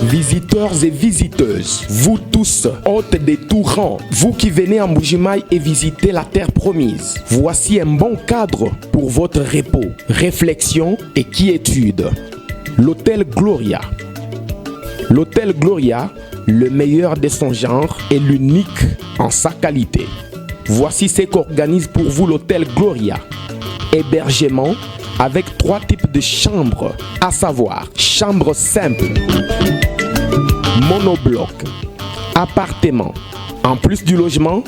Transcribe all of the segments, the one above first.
Visiteurs et visiteuses, vous tous, hôtes des tout rangs, vous qui venez à Mbujimayi et visitez la terre promise, voici un bon cadre pour votre repos, réflexion et quiétude. L'hôtel Gloria. L'hôtel Gloria, le meilleur de son genre et l'unique en sa qualité. Voici ce qu'organise pour vous l'hôtel Gloria. Hébergement avec 3 types de chambres, à savoir chambre simple, monobloc, appartement. En plus du logement,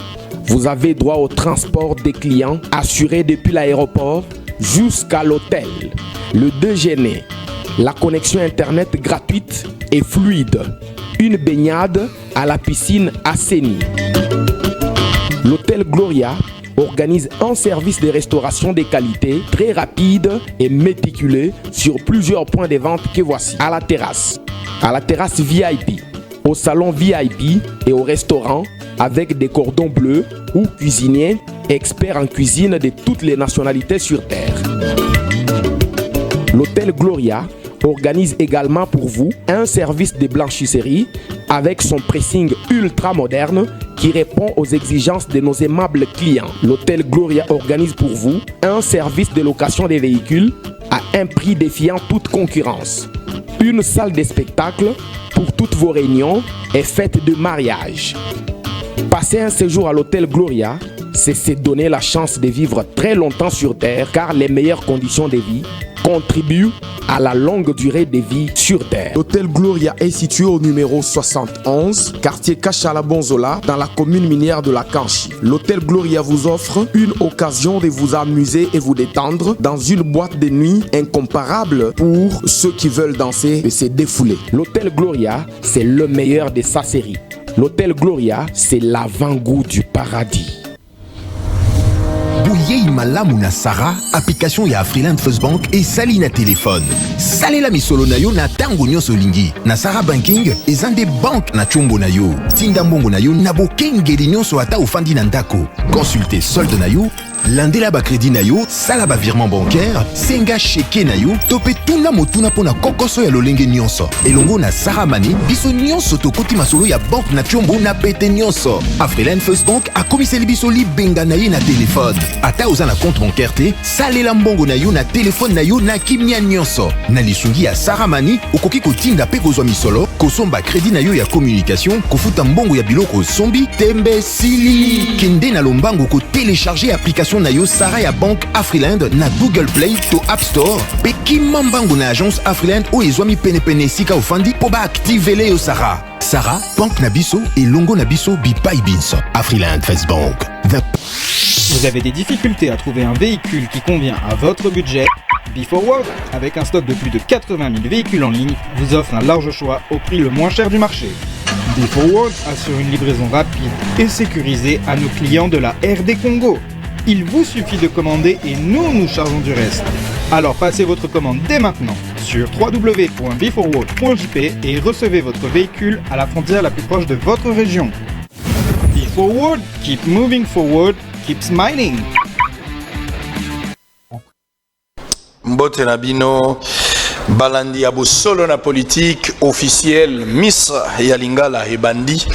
vous avez droit au transport des clients assuré depuis l'aéroport jusqu'à l'hôtel. Le déjeuner, la connexion internet gratuite et fluide, une baignade à la piscine assainie. L'hôtel Gloria organise un service de restauration de qualité très rapide et méticuleux sur plusieurs points de vente que voici. À la terrasse VIP, au salon VIP et au restaurant avec des cordons bleus ou cuisiniers experts en cuisine de toutes les nationalités sur terre. L'hôtel Gloria organise également pour vous un service de blanchisserie avec son pressing ultra moderne qui répond aux exigences de nos aimables clients. L'hôtel Gloria organise pour vous un service de location des véhicules à un prix défiant toute concurrence. Une salle de spectacle pour toutes vos réunions et fêtes de mariage. Passer un séjour à l'hôtel Gloria, c'est se donner la chance de vivre très longtemps sur Terre car les meilleures conditions de vie contribuent à la longue durée de vie sur Terre. L'hôtel Gloria est situé au numéro 71, quartier Kachala-Bonzola, dans la commune minière de la Kanchi. L'hôtel Gloria vous offre une occasion de vous amuser et vous détendre dans une boîte de nuit incomparable pour ceux qui veulent danser et se défouler. L'hôtel Gloria, c'est le meilleur de sa série. L'hôtel Gloria, c'est l'avant-goût du paradis. Bouyei malamu na Sara, application ya Afriland First Bank et sali na téléphone. Salela misolo na yo na tango nyonso lingi. Na Sara Banking, ezande bank na chombo na yo. Tinda mbongo na yo na bokengeli nyonso ata ofandi na ndako. Consultez solde na yo, landela ba crédit na yo, sala ba virement bancaire, senga cheke na yo, topé tuna motuna pona kokoso ya lolenge nyonso. Elongo na Sara Mani, biso nyonso tokoti masolo ya bank na chombo na pete nyonso. Afriland First Bank a komiseli biso li benga na ye na téléphone. Ata oza na compte bancaire te, salela mbongo na yo na téléphone na yo na kimia nyonso. Na lisungi ya Sara Mani, okoki kotinda pe kozwa misolo, kosomba crédit na yo ya communication, kofuta mbongo ya biloko sombi, tembe sili. Kende na lombango ko télécharger application na yo Sara ya Bank Afriland na Google Play to App Store. Pe kimambango na agence Afriland o ezwami pene sika ofandi po ba activele yo Sara. Sara, Bank Nabiso et Longo Nabiso Bipai Binso. Afriland First Bank. Vous avez des difficultés à trouver un véhicule qui convient à votre budget? BeForward, avec un stock de plus de 80 000 véhicules en ligne, vous offre un large choix au prix le moins cher du marché. BeForward assure une livraison rapide et sécurisée à nos clients de la RD Congo. Il vous suffit de commander et nous chargeons du reste. Alors passez votre commande dès maintenant sur www.beforward.jp et recevez votre véhicule à la frontière la plus proche de votre région. BeForward, keep moving forward, keep smiling. Mbote Nabino, Balandi Abosolo na politique officielle Miss Yalingala et Bandi.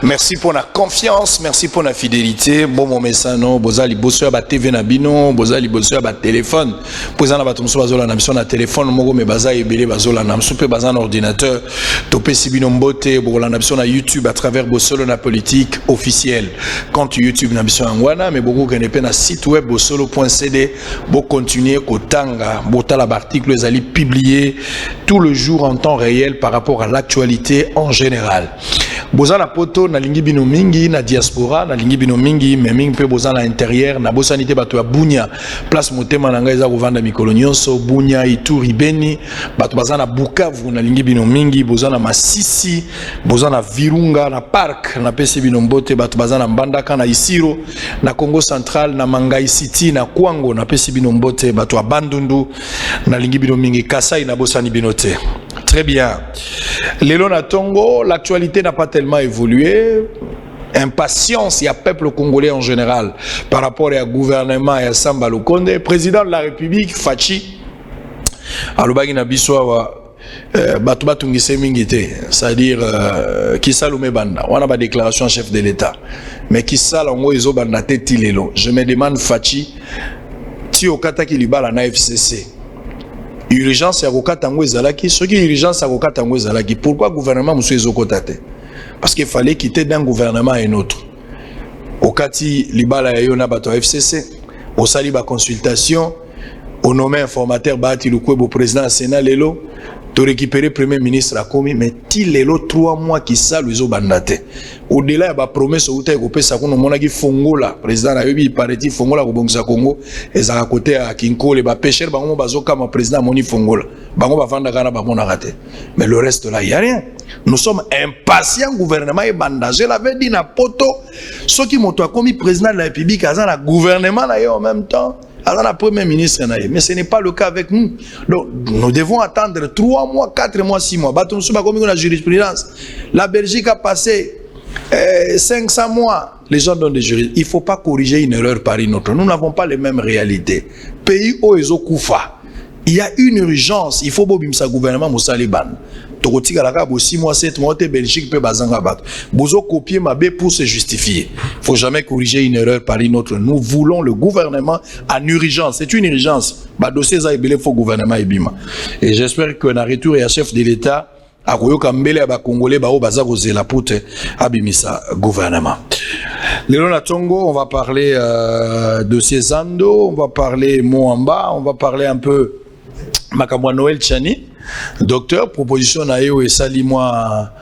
Merci pour la confiance, merci pour la fidélité. Bon mon message non, bozali bosso ba TV Nabino, bozali bosso ba téléphone. Posana ba tumso bazola na mission na téléphone, mogo me baza ebele bazola na msupe baza na ordinateur. Topé Sibino Mbote, bola na mission na YouTube à travers Bosolo na politique officielle. Compte YouTube na mission ngwana, mais bogo kenepe na site web bosolo.cd, bo continuer kotanga, botala article les ali publier tout le jour en temps réel par rapport à l'actualité en général. Bozala poto na lingi bino mingi na diaspora na lingi bino mingi mais mingi pe bozala intérieur na bosanité bato ya Bunya place motema na ngai za kovanda mikolo nyonso Bunya Ituri Beni bato bazana Bukavu na lingi bino mingi bozana Masisi bozana Virunga na park na pesi bino mbote bato bazana Mbandaka na Isiro na Congo Central na Mangai City na Kwango na pesi bino mbote bato ya Bandundu na lingi bino mingi Kasai na bosani binote. Très bien. Lelo na Tongo, l'actualité n'a pas tellement évolué. Impatience, il y a peuple congolais en général par rapport au gouvernement et à Samba Lukonde. Président de la République, Fachi, alobaki na biso awa bato batungise mingi te, c'est-à-dire kisalume banda wana ba déclaration chef de l'État, mais kisala ngo ezo banda te tilelo. Je me demande Fachi ti okataki libala na FCC urgence ya kokata ngo ezalaki, soki urgence ya kokata ngo ezalaki, pourquoi gouvernement musu ezokota te? Parce qu'il fallait quitter d'un gouvernement à un autre. Okati libala ya yo na bato FCC, osali ba consultation, au nommé informateur Bahati Lukwebo président du Sénat lelo, to récupérer premier ministre à Komi, mais il est là 3 mois qui salu zo bandate. Au-delà de la promesse où tu as coupé ça, qu'on a dit Fongola, président de la République, paraît-il Fongola au Bongsa Congo, et ça a côté à Kinko, les pêcheurs, bango bazoka ma président Moni Fongola, bango bavanda gana bamona raté. Mais le reste là, il y a rien. Nous sommes impatients, gouvernement et banda. Je l'avais dit na poto, ceux qui m'ont commis président de la République, ils ont le gouvernement là en même temps. Alors la première ministre, mais ce n'est pas le cas avec nous. Donc nous devons attendre 3 mois, 4 mois, 6 mois. Comme la jurisprudence. La Belgique a passé 500 mois. Les gens donnent des juristes. Il ne faut pas corriger une erreur par une autre. Nous n'avons pas les mêmes réalités. Pays où ils ont Koufa. Il y a une urgence. Il faut que le gouvernement Moussa Liban. 6 mois, 7 mois, Belgique peut bazanga battre. Bozo copier ma B pour se justifier. Faut jamais corriger une erreur par une autre. Nous voulons le gouvernement en urgence. C'est une urgence. Ba dossier za ibele faut gouvernement ibima. Et j'espère que na retour et chef de l'État a koyo kambele ba congolais ba o baza kozela pote abimisa gouvernement. Lelo na Tongo, on va parler dossier Zando, on va parler Moamba, on va parler un peu Makamwa Noël Tchani. Docteur, proposition na yo et sali moi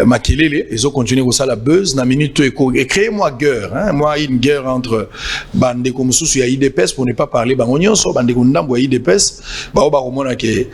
makelele, ils ont continué comme ça la buzz na minute et créez-moi guerre, hein, moi une guerre entre bande comme sous ya IDPS pour ne pas parler bangonion so bande kundambo ya IDPS ba o ba komona ke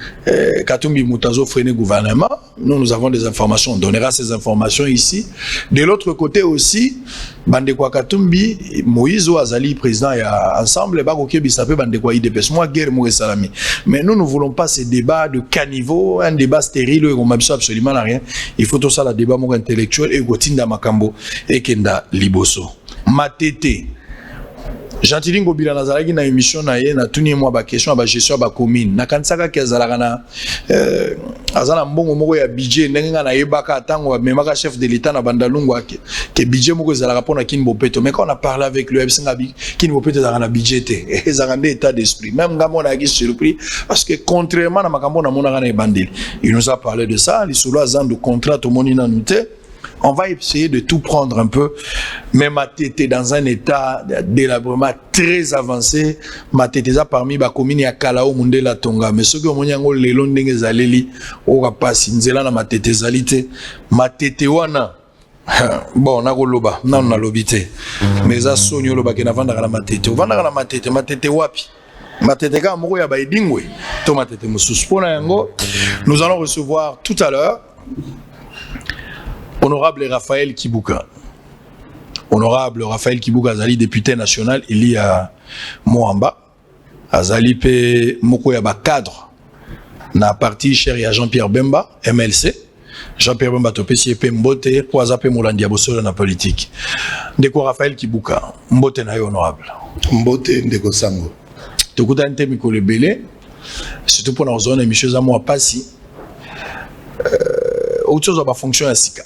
Katumbi Mutazo freiner gouvernement. Nous avons des informations, on donnera ces informations ici. De l'autre côté aussi bande kwa Katumbi Moïse Azali président ya ensemble ba ko kebisape bande kwa IDPS moi guerre mo salami. Mais nous ne voulons pas ces débats de caniveau, un débat stérile où on n'a absolument rien. Il faut tout ça, le débat intellectuel et Gotinda Makambo et Kenda Liboso. Matete. Gentilin Gobila Nazaragi na émission na ye na tuni moi ba question ba gestion ba commune. Na kansaka ke azalaka na azala mbongo moko ya budget ndenga na yebaka tango memaka chef de l'État na bandalungu ake ke budget moko ezalaka pona Kinbo Peto. Mais quand on a parlé avec le FCNA Kinbo Peto ezalaka na budget te. Ezalaka état d'esprit. Même ngamo na gi surpris parce que contrairement na makambo na mona na bandeli. Il nous a parlé de ça, les solo azan de contrat to monina nute. On va essayer de tout prendre un peu, mais Matete dans un état délabrement très avancé. Matete ça parmi ba commune ya Kalao Mundela Tonga, mais ce que on yango lelo ndenge zaleli o ka pasi nzela na Matete zalité. Matete wana bon na koloba na na lobité. Mais ça sonyo loba ke na vanda na Matete. O vanda na Matete, Matete wapi? Matete ka moko ya ba edingwe. To Matete mususu pona yango. Nous allons recevoir tout à l'heure Honorable Raphaël Kibuka. Honorable Raphaël Kibuka Azali, député national, il y a Moamba. Azali pe moko ya ba cadre. Na parti cher ya Jean-Pierre Bemba, MLC. Jean-Pierre Bemba to pesi pe mbote po azape molandi abosolo na politique. Ndeko Raphaël Kibuka, mbote na yo honorable. Mbote ndeko sango. Tokuta nte mikolo belé. Surtout pour na zone émission za mo pasi. Autre chose ba fonction ya sika.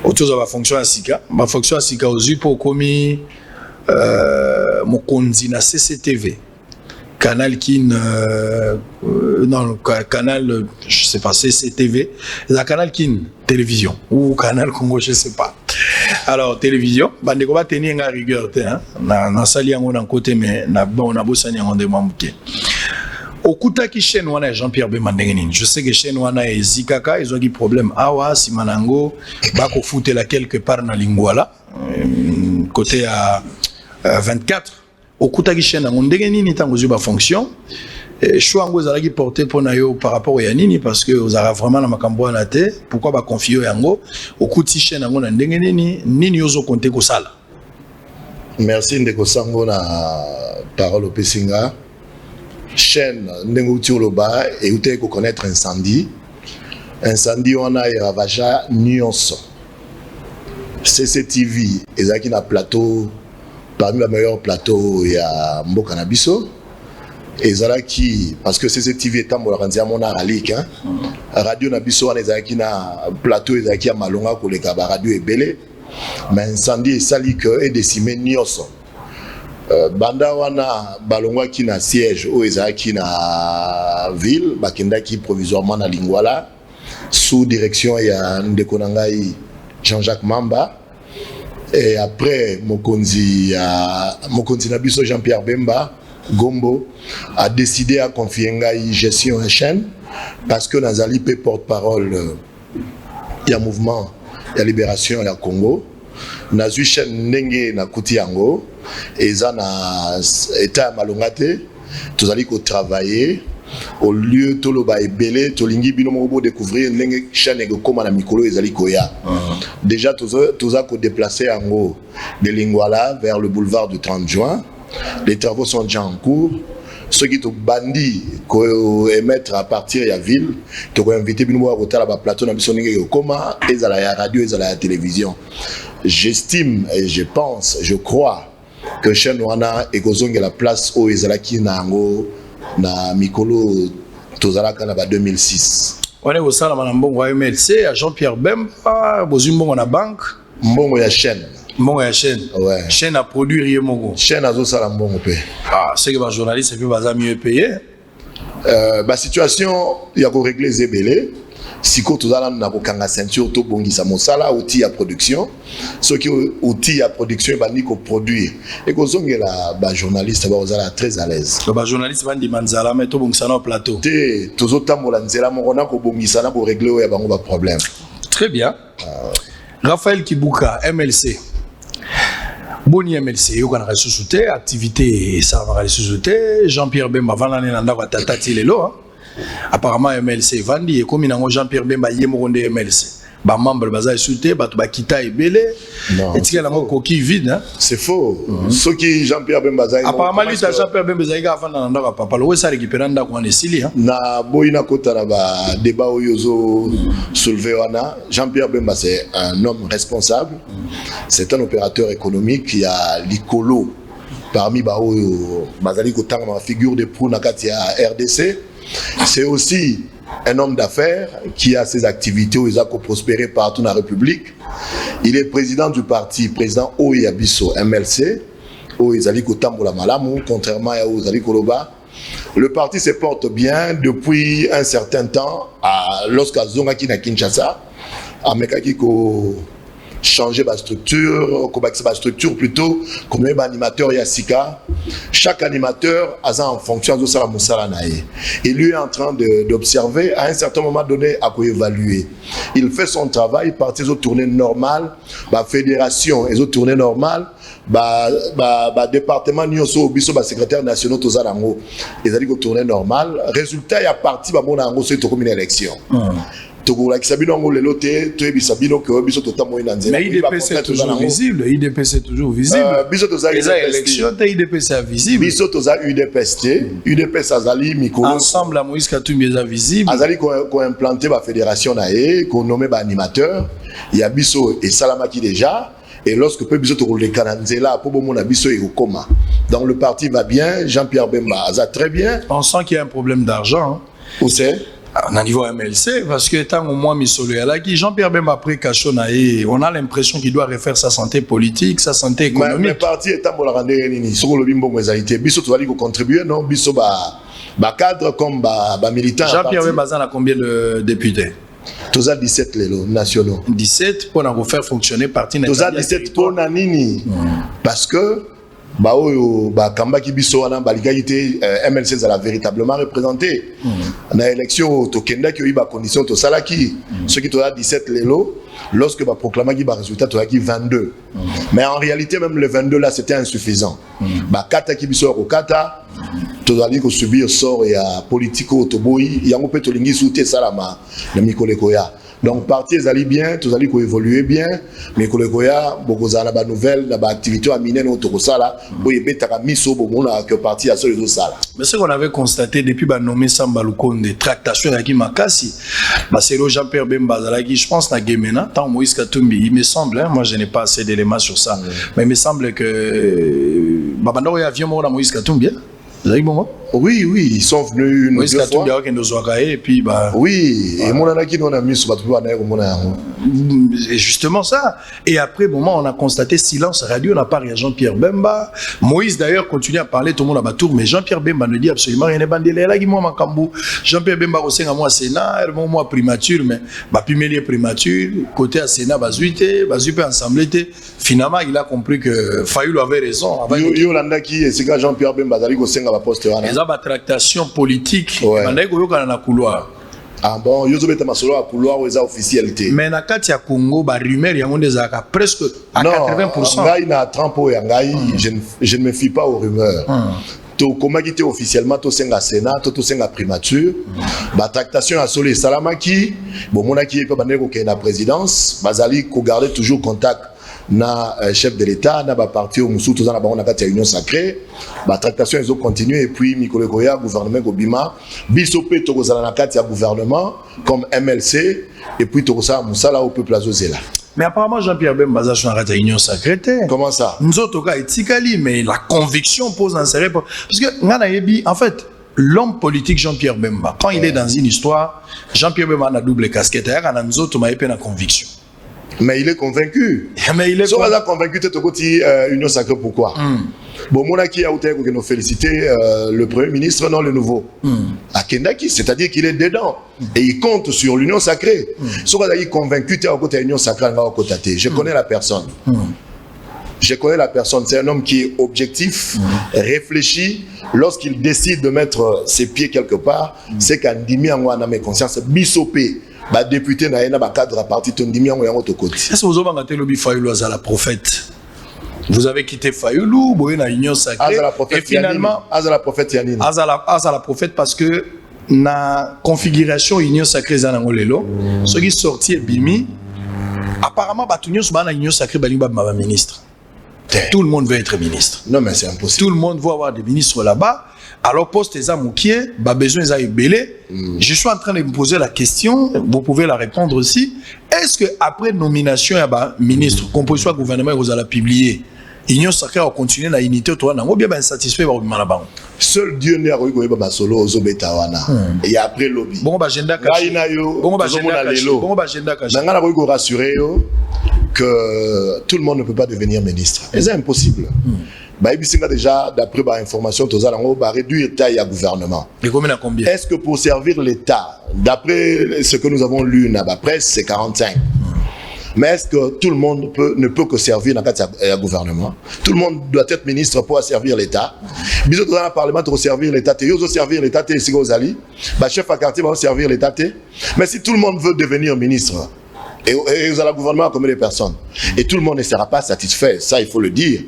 Autre chose ma fonction à Sika. Ma fonction à Sika aux yeux pour commis mon conduit na CCTV. Canal Kin, non, canal, je sais pas, CCTV. La canal Kin, télévision. Ou canal Congo, je sais pas. Alors, télévision, bande ko ba tenir en rigueur, hein. Na sali yango na côté, mais na bon, na bosani yango de mamouté. Okuta ki chaîne wana Jean-Pierre Bemandengenine. Je sais que chaîne wana et Zikaka, ils ont des problèmes. Awa, Simanango, bako foute la quelque part na Lingwala, côté à 24. Okuta ki chaîne Ndengenine tango zuba fonction. Choix ngo zalaki porter pour nayo par rapport à Nini parce que vous avez vraiment la makambo na te. Pourquoi ba confier yango? Okuti chaîne yango na Ndengenine nini yozo compter ko sala. Merci ndeko sango na parole au Pesinga. Chaîne Ndengouti Oloba et où tu connaître incendie. Incendie, on a ravagé Nyonso. CCTV, ils ont un plateau, parmi les meilleurs plateaux, il y a Mbokanabiso. et Zalaki parce que CCTV est en Moranzia mon aralik hein radio na biso wana ezalaki na plateau ezalaki ya malonga koleka ba radio ebele mais incendie esali que et décimé nyonso banda wana balongwaki na siège o ezalaki na ville bakendaki provisoirement na Lingwala sous direction ya ndeko na ngai Jean-Jacques Mamba. Et après mokonzi na biso Jean-Pierre Bemba Gombo a décidé à confier ngai gestion en chaîne parce que nazali pe porte-parole ya mouvement ya libération ya Congo nazu chaîne ndenge na kuti yango eza na état malongate tozali ko travailler au lieu toloba ebele tolingi bino moko découvrir ndenge chaîne ego koma na mikolo ezali koya déjà toza ko déplacer yango de Lingwala vers le boulevard du 30 juin. Les travaux sont déjà en cours. Ceux qui sont bandits ko émettre à partir de la ville to ko inviter bino moko kotala ba plateau na biso ndenge ego koma ezala ya radio ezala ya télévision. J'estime et je pense je crois que chaîne wana ekozonga la place au ezalaki na ngo na mikolo tozalaka na ba 2006. On est au salon na mbongo wa MLC à Jean-Pierre Bemba bozumbongo na banque mbongo ya chaîne. Mbongo ya chaîne. Ouais. Chaîne a produit rien mongo. Chaîne azo sala mbongo pe. Ah, c'est que les journalistes peuvent pas mieux payer. Ba situation ya ko régler zebele. Siko tozala na ko kanga ceinture to bongisa mosala outil ya production. Ce qui outil ya production ba ni ko produire. Et ko zongela ba journaliste ba ozala très à l'aise. Ba journaliste bandi manzala mais to bongisa na plateau. Te tozo tambola nzela mo na ko bongisa na ko régler ya bango ba problème. Très bien. Raphaël Kibuka MLC. Boni MLC yo kana ressuscité activité ça va ressusciter Jean-Pierre Bemba vanane na ndako tatati lelo. Apparemment MLC vandi et comme nango Jean-Pierre Bemba yemoronde MLC ba membre baza insulté ba to ba kita ebele et tika nango coquille vide hein? C'est faux. Ce qui Jean-Pierre Bemba za apparemment lui Jean-Pierre Bemba za ga fanda na ndako papa lo ça récupérer ndako en esili hein na boyina kota na ba débat oyozo soulever wana Jean-Pierre Bemba c'est un homme responsable. C'est un opérateur économique qui a l'icolo parmi ba oyo bazali kotanga ma figure de proue na kati ya RDC. C'est aussi un homme d'affaires qui a ses activités où il a prospéré partout dans la République. Il est président du parti, président Oyabiso MLC, où il a Kotambola Malamu, contrairement à Ozali Koloba. Le parti se porte bien depuis un certain temps, lorsqu'à Zongaki na Kinshasa, à Mekaki ko changer ma structure, plutôt, comme un animateur Yassika. Chaque animateur a ça en fonction de sa moussala nae. Et lui est en train d'observer, à un certain moment donné, à quoi évaluer. Il fait son travail, parti aux tournées normales, la fédération, les autres tournées normales, département Nyonso, Biso, secrétaire national, tout ça, ils ont dit que tournée normale. Résultat, il y a parti, bon, on a une élection. Mais IDP c'est toujours visible. IDP c'est toujours visible. Les élections, IDP c'est visible. UDP Sazali Mikolo. Ensemble, la Moïse Katumbi est visible. Azali ko implanté la fédération nae, ko nommé animateur. Il y a Biso et Salamaki déjà. Et lorsque peu Biso to le Kananzela pour mon Biso et Okoma. Donc le parti va bien. Jean-Pierre Bemba Aza très bien. On sent qu'il y a un problème d'argent. Où c'est? Au niveau MLC, parce que tant au moins Jean-Pierre Bemba après Kachonae, on a l'impression qu'il doit refaire sa santé politique, sa santé économique. Mais le parti est en train de sur le bimbo mosaïté. Biso tu vas contribuer non Biso ba cadre comme ba militant. Jean-Pierre Bemba a combien de députés? Tous à 17 les nationaux. 17 pour en faire fonctionner parti. Tous à 17 pour Nanini. Parce que Kambaki biso wana baligalité MLC za la véritablement représenté na élection to kenda ki ba condition to salaki ceux qui to 17 lelo lorsque ba proclamaki ba résultat toaki 22 mais en réalité même le 22 là c'était insuffisant ba kata ki biso ko kata to dali ko subir sort ya politico to boyi yango pe to lingi souté salama na mikoleko ya. Donc parti ezali bien, tous allez évoluer bien, mais que le goya bokozana ba nouvelle, na ba activité à miner no to sala, boye betaka miso bomona que parti à seul sala. Mais ce qu'on avait constaté depuis ba nommé Samba Lukonde, tractation à qui makasi, bah c'est le Jean-Pierre Bemba Zalagi, je pense na Gemena, tant Moïse Katumbi, il me semble, hein, moi je n'ai pas assez d'éléments sur ça, mais il me semble que babando ya avion mo na Moïse Katumbi. Bon, Oui, ils sont venus une Moïse deux fois. Et puis, bah, Oui, et mon anaki on a mis sur et justement ça. Et après, moment, on a constaté silence radio, on a parlé à Jean-Pierre Bemba. Moïse d'ailleurs continue à parler, tout le monde a batour, mais Jean-Pierre Bemba ne dit absolument rien. Jean-Pierre Bemba au sein à moi Sénat, moi primature, mais pimelier primature, côté à Sénat, bazuité, ensemble. Finalement, il a compris que Fayoulou avait raison. Yolandaki, c'est quand Jean-Pierre Bemba a dit que c'est un poste. La tractation politique, couloir. Ah bon, yo zobeta masolo à couloir ou officialité. Mais na kati ya Congo ba rumeur yango ndezaka presque à 80%. Ngai na trampo ya ngai, je ne me fie pas aux rumeurs. To comment quitter officiellement to senga Sénat, to senga primature. Ba tractation à Solé Salamaki, bon monaki pe bandeko ke na présidence, bazali ko garder toujours contact na chef de l'État, na ba parti au Moussou, tout ça na ba on a kati union sacrée. Ba tractation ils ont continué et puis Mikolo Koya gouvernement Gobima, Bisopé to kozala na kati ya gouvernement comme MLC et puis to ça Moussala au peuple azozela. Mais apparemment Jean-Pierre Bemba a sur la réunion sacrée. Comment ça? Nous autres cas etikali mais la conviction pose un sérieux parce que ngana yebi en fait l'homme politique Jean-Pierre Bemba quand il est dans une histoire, Jean-Pierre Bemba a double casquette et kana nous autres maïpe na conviction. Mais il est convaincu. Mais il est convaincu de côté Union Sacrée, pourquoi? Bon, Monaki a outé que nous féliciter le Premier ministre, non le nouveau. À Kendaki, c'est-à-dire qu'il est dedans. Et il compte sur l'Union Sacrée. Soit il est convaincu de côté Union Sacrée, je connais la personne. Je connais la personne. C'est un homme qui est objectif, réfléchi. Lorsqu'il décide de mettre ses pieds quelque part, c'est qu'un dimi en moi, dans mes consciences, bisopé. Député na cadre à parti tondimi en autre côté. Est-ce que vous avez entendu le Fayoulou à la prophète? Vous avez quitté Fayoulou, vous avez une union sacrée et finalement la prophète Yanine. La prophète parce que na configuration union sacrée zanangolelo, ce qui sorti bimi apparemment batunion sur na union sacrée balimba ma ministre. Tout le monde veut être ministre. Non mais c'est impossible. Tout le monde veut avoir des ministres là-bas. Alors, poste les amoukiers, besoin les belé. Je suis en train de me poser la question, vous pouvez la répondre aussi. Est-ce que après nomination, il y a ministre, composition du gouvernement, vous allez publier, Union Sacrée va continuer la unité, toi, ou bien insatisfait, vous allez seul Dieu n'est pas solo aux obétawana. Et après lobby. Bon, agenda caché. Bon, agenda caché. Bon, agenda caché. Vous rassurer que tout le monde ne peut pas devenir ministre. C'est impossible. Déjà, d'après l'information, tu as réduire la taille à gouvernement. Et combien à combien? Est-ce que pour servir l'État, d'après ce que nous avons lu dans la presse, c'est 45? Mais est-ce que tout le monde ne peut que servir dans le gouvernement? Tout le monde doit être ministre pour servir l'État. Bisous dans le Parlement pour servir l'État. Ils vont servir l'État, c'est ce que chef à quartier va servir l'État. Mais si tout le monde veut devenir ministre, et vous avez le gouvernement comme des personnes. Et tout le monde ne sera pas satisfait, ça il faut le dire.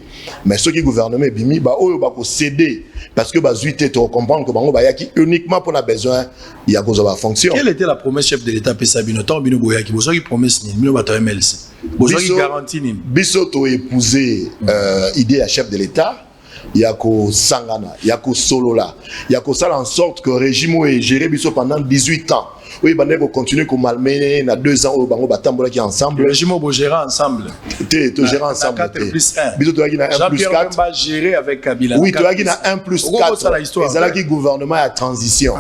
Mais ceux qui gouvernent, ils vont céder. Parce que ils vont comprendre que uniquement pour la besoin, il y a besoin de fonction. Quelle était la promesse chef de l'État Pessabino? Tant Bino Boyaki, vous avez promesse ni MLC. Vous avez garantie ni. Bissot a épousé idée à chef de l'État. Il y a que Sangana, il y a que Solola. Il y a que ça en sorte que le régime est géré pendant 18 ans. Oui, il faut continuer comme malmené, il y a 2 ans, il y a ensemble. Le régime est géré ensemble. Tu gères ensemble. 4+1. Jean-Pierre Bemba géré avec Kabila. Oui, tu as 1+4. C'est là que le gouvernement a transition.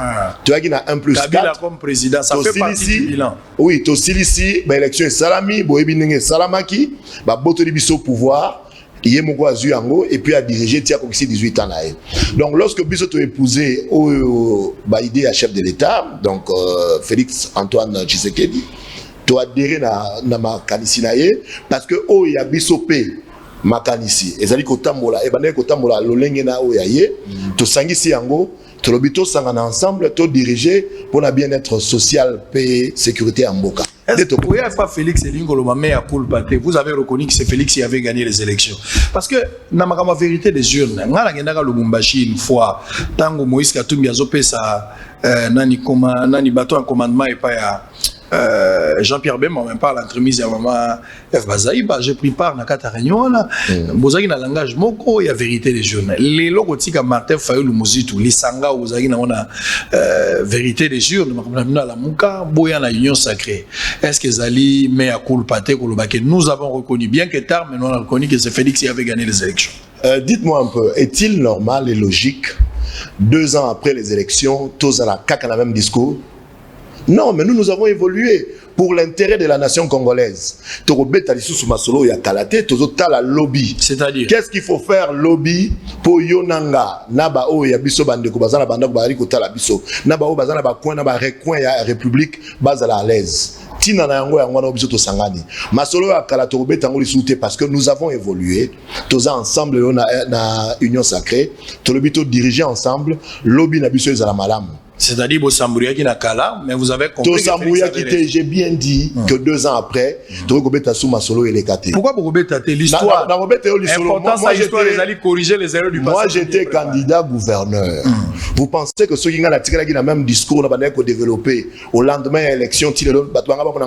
Tu as 1+4. Kabila comme président, ça fait partie du bilan. Oui, tu as ici, l'élection est salami, Boébinenge Salamaki, Botoli Bisso pouvoir. Et puis à diriger Tia Koksi 18 ans. Donc lorsque Bissot a épousé l'idée à chef de l'État, donc Félix Antoine Tshisekedi, tu as adhéré à ma canisinaye parce que il y a Bissot ma canisi. Et ça dit que Tambola, et bandé que Tambola, l'olengena oyaye, tu sangisi yango, tu l'obito sangana ensemble, tu diriger pour la bien-être social, paix, sécurité en Boka. Est-ce que vous n'avez pas Félix Elingolo, vous avez reconnu que c'est Félix qui avait gagné les élections? Parce que, dans la vérité des urnes, on a gagné une fois, tant que Moïse Katumbi a zopé sa nani bateau en commandement et pas Jean-Pierre Bemba même pas l'entremise à maman F Bazaïba, j'ai pris part dans la réunion là. Bozagi na langage moko il y a vérité des urnes. Les logotika Martin Fayoulou Mozitu, les sanga Bozagi na ona vérité des urnes, na la muka boya na union sacrée. Est-ce que Zali met à culpate que nous avons reconnu bien que tard mais nous avons reconnu que c'est Félix qui avait gagné les élections. Dites-moi un peu, est-il normal et logique 2 ans après les élections, tous à la caca le même discours. Non, mais nous avons évolué pour l'intérêt de la nation congolaise. C'est-à-dire, qu'est-ce qu'il faut faire lobby pour Yonanga, Naba o ya biso bandeko bazana bandako bari kotala biso, Naba o bazana ba coin na ba recoin ya république bazala à l'aise. Tina na yango yango na biso to sangani. Masolo ya kala to robeta ngoli souté parce que nous avons évolué, tous ensemble na union sacrée, to lobby to diriger ensemble, lobby na biso ezala malamu. c'est-à-dire Bossambouria qui n'a qu'à là, mais vous avez compris. J'ai bien dit que 2 ans après, Torobeta Souma Solo et les KT. Pourquoi Borobeta l'histoire? L'importance à l'histoire, les alliés corriger les erreurs du passé. Moi, j'étais candidat gouverneur. Vous pensez que ceux qui ont le même discours, on a développé au lendemain de l'élection,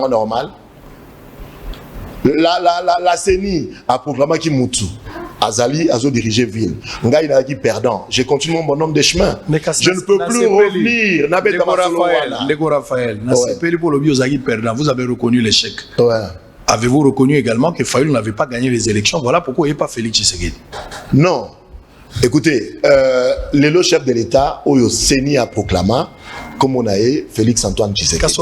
normal? La CENI a proclamé qui Moutou. Azali a dirigé ville. Nga il a qui perdant. J'ai continué mon bonhomme de chemin. Je ne peux plus revenir. Lego Raphaël, pour le bio perdant. Vous avez reconnu l'échec. Ouais. Avez-vous reconnu également que Fayoulou n'avait pas gagné les élections? Voilà pourquoi il n'y a pas Félix Tshisekedi. Non. Écoutez, le chef de l'État, Oyo Seni a proclamé, comme on a eu Félix Antoine Tshisekedi.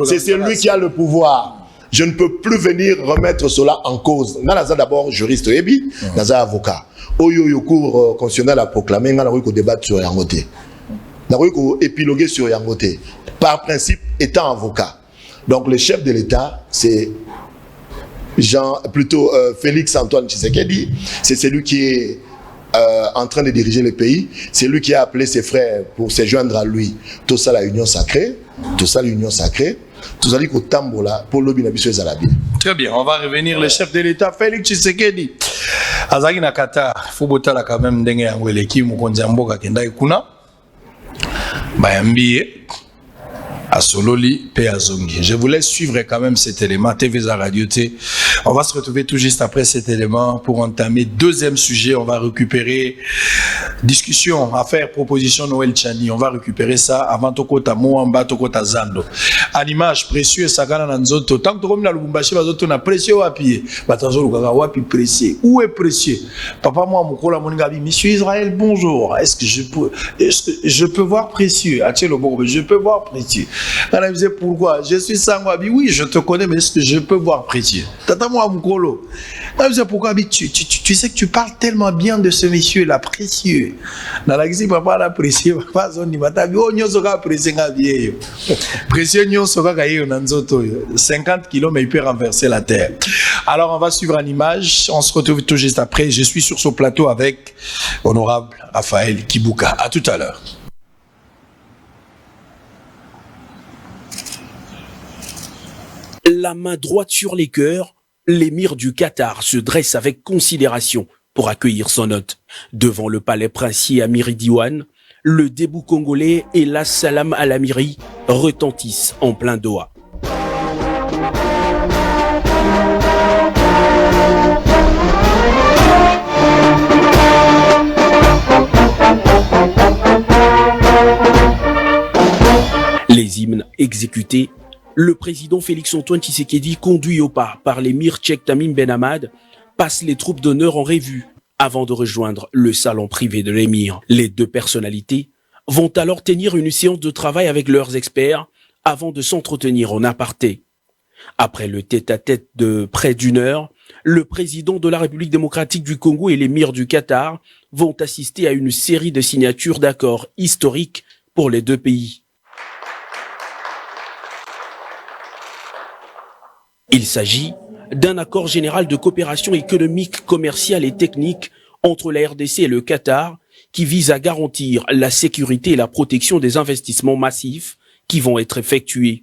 C'est celui qui a le pouvoir. Je ne peux plus venir remettre cela en cause. Naza d'abord juriste Ebi, Naza avocat. Oyo cour constitutionnel a proclamé, Naza ko débattre sur Yangote. Naza ko épiloguer sur Yangote. Par principe, étant avocat. Donc le chef de l'État, c'est Félix Antoine Tshisekedi. C'est celui qui est en train de diriger le pays. C'est lui qui a appelé ses frères pour se joindre à lui. Tout ça la union sacrée. Tout ça l'union sacrée. Tout ça l'union tambola pour l'objet de Zalabi. Très bien, on va revenir. Le chef de l'État, Félix Tshisekedi. Azaki Nakata, Fubota la quand même dengue angweleki mukonzi mboka kenda ikuna. Bayambi Asololi, Péazongi. Je vous laisse suivre quand même cet élément. TVza Radio T. On va se retrouver tout juste après cet élément pour entamer deuxième sujet. On va récupérer discussion, affaire, proposition Noël Chani. On va récupérer ça avant Tokota Moamba, Tokota Zando. À l'image, précieux, Sakana Nanzoto. Tant que tu as Lubumbashi, tu as précieux ou appuyé. Wapi précieux. Où est précieux? Papa, moi, mon cola, mon gabi, monsieur Israël, bonjour. Est-ce que je peux voir précieux? Je peux voir précieux. Elle me disait pourquoi? Je suis Sangwabi. Oui, je te connais, mais est-ce que je peux voir précieux? Tata-moi, Moukolo. Elle me disait pourquoi? Tu sais que tu parles tellement bien de ce monsieur-là, précieux. Dans la guise, papa, là, précieux. Papa, son nimata, oh, nyosoka précieux, vieille. Précieux, nyosoka kaye, nanzoto. 50 kilos, mais il peut renverser la terre. Alors, on va suivre en image. On se retrouve tout juste après. Je suis sur ce plateau avec honorable Raphaël Kibuka. À tout à l'heure. La main droite sur les cœurs, l'émir du Qatar se dresse avec considération pour accueillir son hôte. Devant le palais princier à Miridiouane, le debout congolais et la salam à l'amiri retentissent en plein Doha. Les hymnes exécutés, le président Félix-Antoine Tshisekedi, conduit au pas par l'émir Cheikh Tamim Ben Hamad, passe les troupes d'honneur en revue avant de rejoindre le salon privé de l'émir. Les deux personnalités vont alors tenir une séance de travail avec leurs experts avant de s'entretenir en aparté. Après le tête-à-tête de près d'1 heure, le président de la République démocratique du Congo et l'émir du Qatar vont assister à une série de signatures d'accords historiques pour les deux pays. Il s'agit d'un accord général de coopération économique, commerciale et technique entre la RDC et le Qatar qui vise à garantir la sécurité et la protection des investissements massifs qui vont être effectués.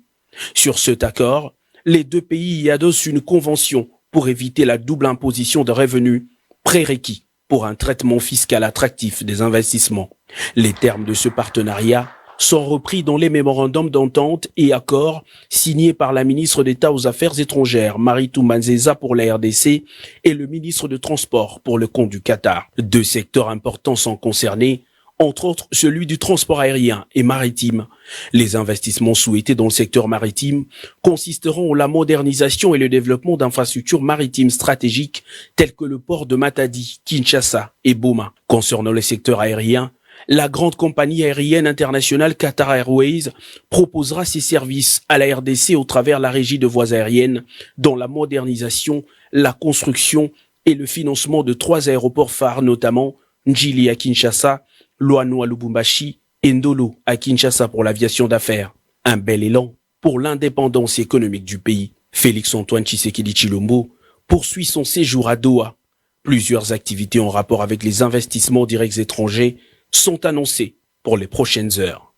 Sur cet accord, les deux pays y adossent une convention pour éviter la double imposition de revenus, prérequis pour un traitement fiscal attractif des investissements. Les termes de ce partenariat sont repris dans les mémorandums d'entente et accords signés par la ministre d'État aux Affaires étrangères, Maritou Manzeza pour la RDC et le ministre de Transport pour le compte du Qatar. Deux secteurs importants sont concernés, entre autres celui du transport aérien et maritime. Les investissements souhaités dans le secteur maritime consisteront en la modernisation et le développement d'infrastructures maritimes stratégiques telles que le port de Matadi, Kinshasa et Boma. Concernant le secteur aérien, La grande compagnie aérienne internationale Qatar Airways proposera ses services à la RDC au travers la régie de voies aériennes dans la modernisation, la construction et le financement de 3 aéroports phares, notamment Njili à Kinshasa, Loano à Lubumbashi et Ndolo à Kinshasa pour l'aviation d'affaires. Un bel élan pour l'indépendance économique du pays. Félix-Antoine Tshisekedi Tshilombo poursuit son séjour à Doha. Plusieurs activités en rapport avec les investissements directs étrangers sont annoncées pour les prochaines heures.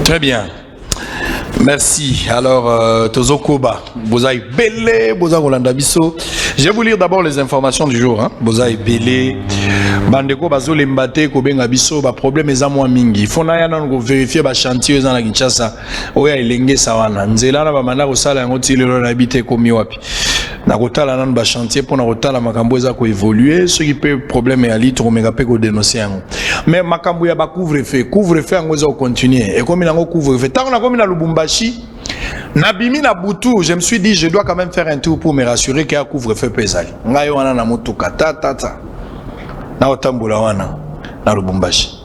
Très bien. Merci. Alors, Tozo Koba, Bozaï Belé, Boza Rolanda Bisso. Je vais vous lire d'abord les informations du jour. Bozaï Belé, Bandeko Bazo Lembate, Kobenga Bisso, problème est à moi mingi. Fona yana ngo vérifier ba chantier dans la Kinshasa. Oya elenge sawana. Nzela na ba manda ko sala ngo tilelo na habité komi wapi. Na kotala nan ba chantier pour na kotala makambo eza ko évoluer, ce qui peut problème est à litre omega pe ko dénoncer yango. Mais makambo ya ba couvre-feu yango za continuer. Et comme il ngo couvre-feu, tant na comme na Lubumbashi, Nabimi na Boutou, je me suis dit je dois quand même faire un tour pour me rassurer qu'il y a couvre-feu pesali. Ngayo wana na mutuka ta. Na otambula wana na Lubumbashi.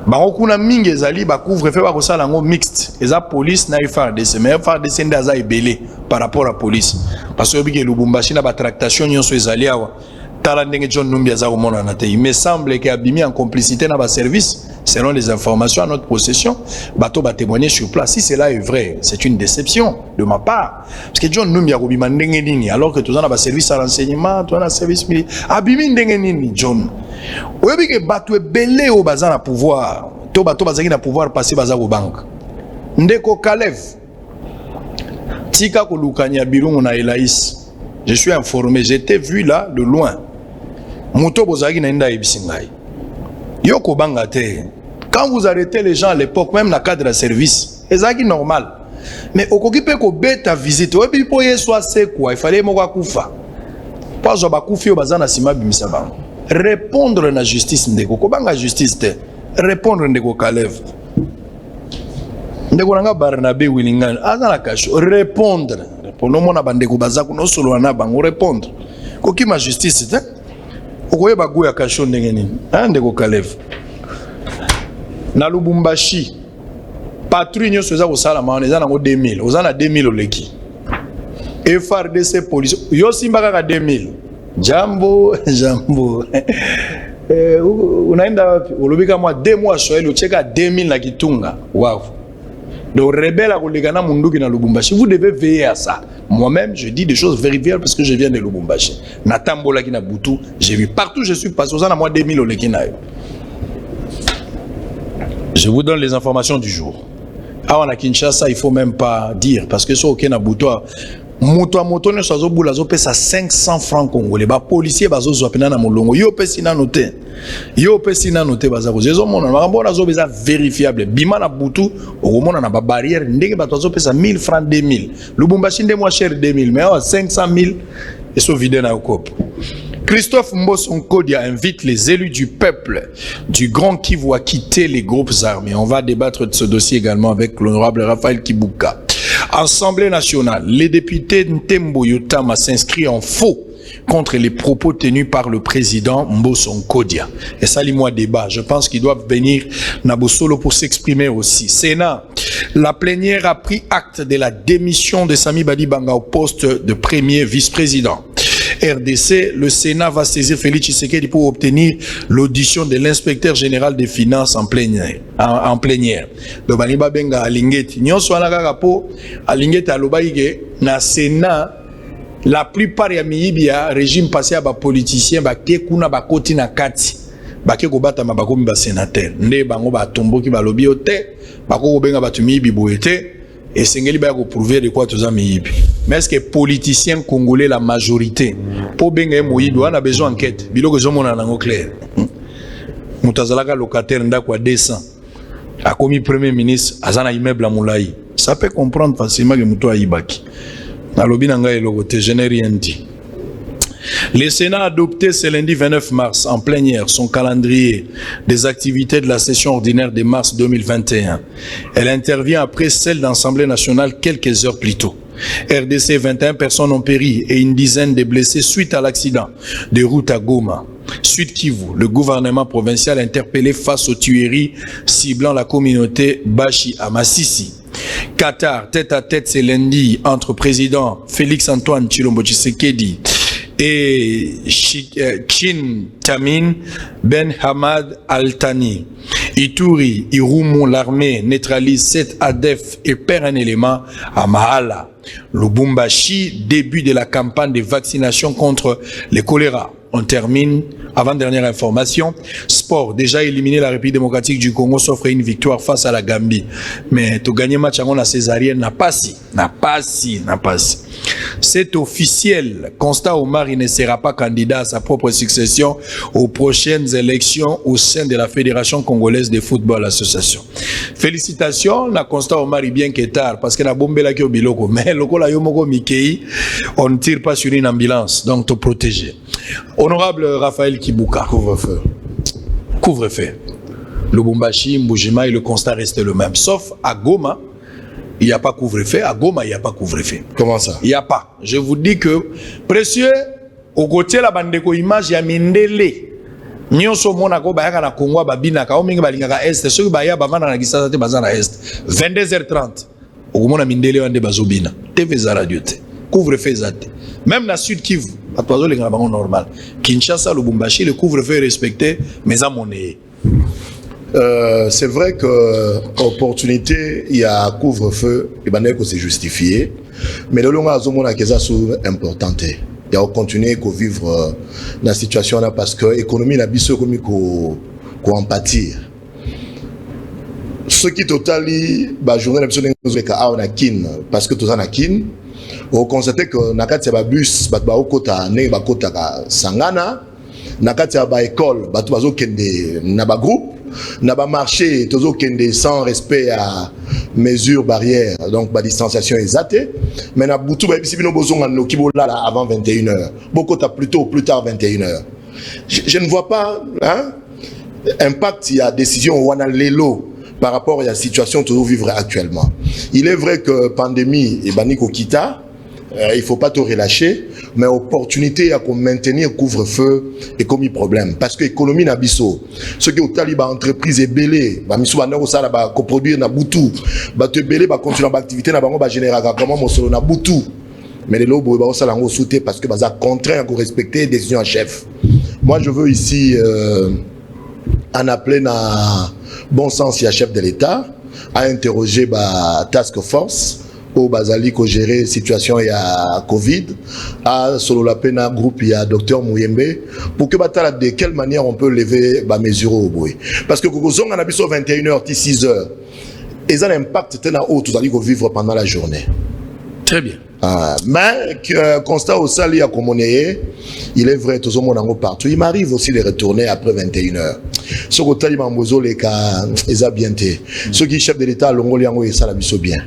Bango kuna mingi ezali ba couvre-feu ba kosala ngo mixte. Eza police na FARDC, mais FARDC ndaza ebelé par rapport à police. Parce que bige Lubumbashi na ba tractation nyonso ezali awa. Tala ndenge John Numbi aza komona na te. Il me semble qu'il a bimi en complicité na ba service. Selon les informations à notre possession, bateau va témoigner sur place. Si cela est vrai, c'est une déception de ma part. Parce que John Numbi a bimi ndenge nini, alors que tout en a ba service à renseignement, tout en a service militaire. A bimi ndenge nini John. Oyebi ke bateau belé au bazan na pouvoir. To bateau bazaki na pouvoir passer baza au banque. Ndeko Kalev. Tika ko lukanya birungu na Elaïs. Je suis informé, j'étais vu là de loin. Moto bozaki na nda ebisingai. Yoko bangate. Quand vous arrêtez les gens à l'époque, même dans le cadre de service, c'est normal. Mais au coquipé ko beta visite, ouais puis pour y soit c'est quoi, il fallait moka kufa. Pas zo ba kufi o bazana sima bimisa ba. Répondre na justice ndeko ko banga justice te. Répondre ndeko Kalev. Ndeko nanga Barnabé Willingan azana kasho répondre. Répondre mona bandeko bazaku no solo na bango répondre. Ko ki ma justice te. Okoye bagu ya kasho ndenge nini ndeko Kalev na Lubumbashi patrouille nyonso eza kosala maana eza nango 2000 oza na 2000 oleki FARDC police yo simba kaka 2000 jambo unaenda wapi ulobika mwa 2 mois Swahili ucheka 2000 na Kitunga wow. Donc rebelle à Kolegana Munduki na Lubumbashi, vous devez veiller à ça. Moi-même, je dis des choses vérifiables parce que je viens de Lubumbashi. Natambola qui na Boutou, j'ai vu partout je suis passé aux moi 2000 au Lekinayo. Je vous donne les informations du jour. Ah, on a Kinshasa, il faut même pas dire parce que ce au na Boutou, moto ne soit au zo pesa 500 francs congolais. Ba policier bazo zwapena na molongo. Yo pesi na noté. Yo pesi na noté bazako. Zezo mona makambo na zo beza vérifiable. Bima na Boutou, au mona na ba barrière ndenge bato zo pesa 1000 francs 2000. Lubumbashi ndé moins cher 2000 mais 500 000 et so vide na okop. Christophe Mbosonkodia invite les élus du peuple du Grand Kivu à quitter les groupes armés. On va débattre de ce dossier également avec l'honorable Raphaël Kibuka. Assemblée nationale, les députés Ntembo Yotama s'inscrivent en faux contre les propos tenus par le président Mbosonkodia. Et ça, moi débat. Je pense qu'ils doivent venir Nabosolo pour s'exprimer aussi. Sénat, la plénière a pris acte de la démission de Sami Badibanga au poste de premier vice-président. RDC, le Sénat va saisir Félix Tshisekedi pour obtenir l'audition de l'inspecteur général des finances en plénière. Donc, Baniba Benga Alingeti. Nyon soit la po Alingeti Alobaïge, na Sénat, la plupart ya miyibia régime passé à ba politicien ba kuna ba koti na kati. Ba ke ko bata ma ba komi ba sénateur. Nde bango ba tombo ki ba lobi ote, ba ko benga ba tumibi boete. Et Sengeli ba ko prouver de quoi tous amis. Mais est-ce que politiciens congolais la majorité pour benga moyibi on a besoin d'enquête. Biloko zo mona nango clair. Mutazalaka locataire ndako à 200. A commis premier ministre azana immeuble à Moulaï. Ça peut comprendre facilement que muto aibaki. Na lobi nanga elogote je n'ai rien dit. Le Sénat a adopté ce lundi 29 mars en plénière son calendrier des activités de la session ordinaire de mars 2021. Elle intervient après celle d'Assemblée nationale quelques heures plus tôt. RDC, 21 personnes ont péri et une dizaine de blessés suite à l'accident de route à Goma. Sud Kivu, le gouvernement provincial interpellé face aux tueries ciblant la communauté Bashi à Massissi. Qatar, tête à tête ce lundi entre président Félix-Antoine Tshilombo Tshisekedi et Chin Tamin Ben Hamad Al-Thani. Ituri, Irumu, l'armée neutralise 7 ADF et perd un élément à Mahala. Lubumbashi, début de la campagne de vaccination contre le choléra. On termine, avant-dernière information, sport, déjà éliminé la République démocratique du Congo, s'offre une victoire face à la Gambie. Mais tout gagner match à la césarienne n'a pas si. C'est officiel. Constat Omar, il ne sera pas candidat à sa propre succession aux prochaines élections au sein de la Fédération congolaise de football association. Félicitations, la Constat Omar bien que tard, parce que la bombe là qui est au biloko. Mais le la yomoko Mikei, on ne tire pas sur une ambulance, donc te protéger. Honorable Raphaël Kibuka. Couvre-feu. Couvre-feu. Lubumbashi, Mbujima et le constat reste le même. Sauf à Goma, il n'y a pas couvre-feu. À Goma, il n'y a pas couvre-feu. Comment ça? Il n'y a pas. Je vous dis que, précieux, au côté de la bande de image, il y a Mindele. Nyonso mona ko bayaka na Congo babina ka ominga balingaka est ceux baya bavana na gisasa te bazana est 22h30 okomona Mindele wande bazobina TV za radio te couvre-feu zate même na Sud Kivu atwazo lenga bango normal Kinshasa Lubumbashi le couvre-feu est respecté mais à monnaie. C'est vrai que opportunité il y a couvre-feu et ben que c'est justifié mais le long azomona keza sous importante. Il y a continuer à vivre dans la situation là parce que l'économie n'a pas comme qu'on pâtir. Ce qui totali la journée n'a pas de kin parce que tout ça n'a kin. On constate que nakati ya bus bat ba okota ne ba kota ka sangana nakati ya ba école bat bazo kende na ba groupe na ba marché tozo kende sans respect à mesures barrières donc ba distanciation exacte mais na butu ba bisi bino bozonga no kibola avant 21h beaucoup plutôt plus tard 21h je ne vois pas hein impact il y a décision wana lelo par rapport à la situation que nous vivons actuellement. Il est vrai que pandémie et baniko kita il faut pas te relâcher, mais opportunité à maintenir couvre-feu et comme problème. Parce que l'économie n'a biso. Ce qui est au taliban entreprise est belé, bah miso banero ça là coproduire na butu, bah te belé bah continuer l'activité na bango bah général comment mon solo na butu. Mais les lobos bah ça l'ango sauter parce que bah ça contraint à respecter les décisions en chef. Moi je veux ici en appeler na bon sens il y a chef de l'État à interroger bah task force au Bazali ko gérer situation il y a Covid à solo la peine groupe il y a docteur Mouyembe pour que batala de quelle manière on peut lever ba mesure au bruit parce que Kokosong en a biso 21h 6h et ça l'impact tena haut tout à dire vivre pendant la journée. Très bien. Mais constat au sali à Comoneye, il est vrai, tout le monde partout. Il m'arrive aussi de retourner après 21h. Ce que Taliban Bozo, les cas, ils ont bien été. Ceux qui chef de l'État, l'Ongoliango et ça la biso bien.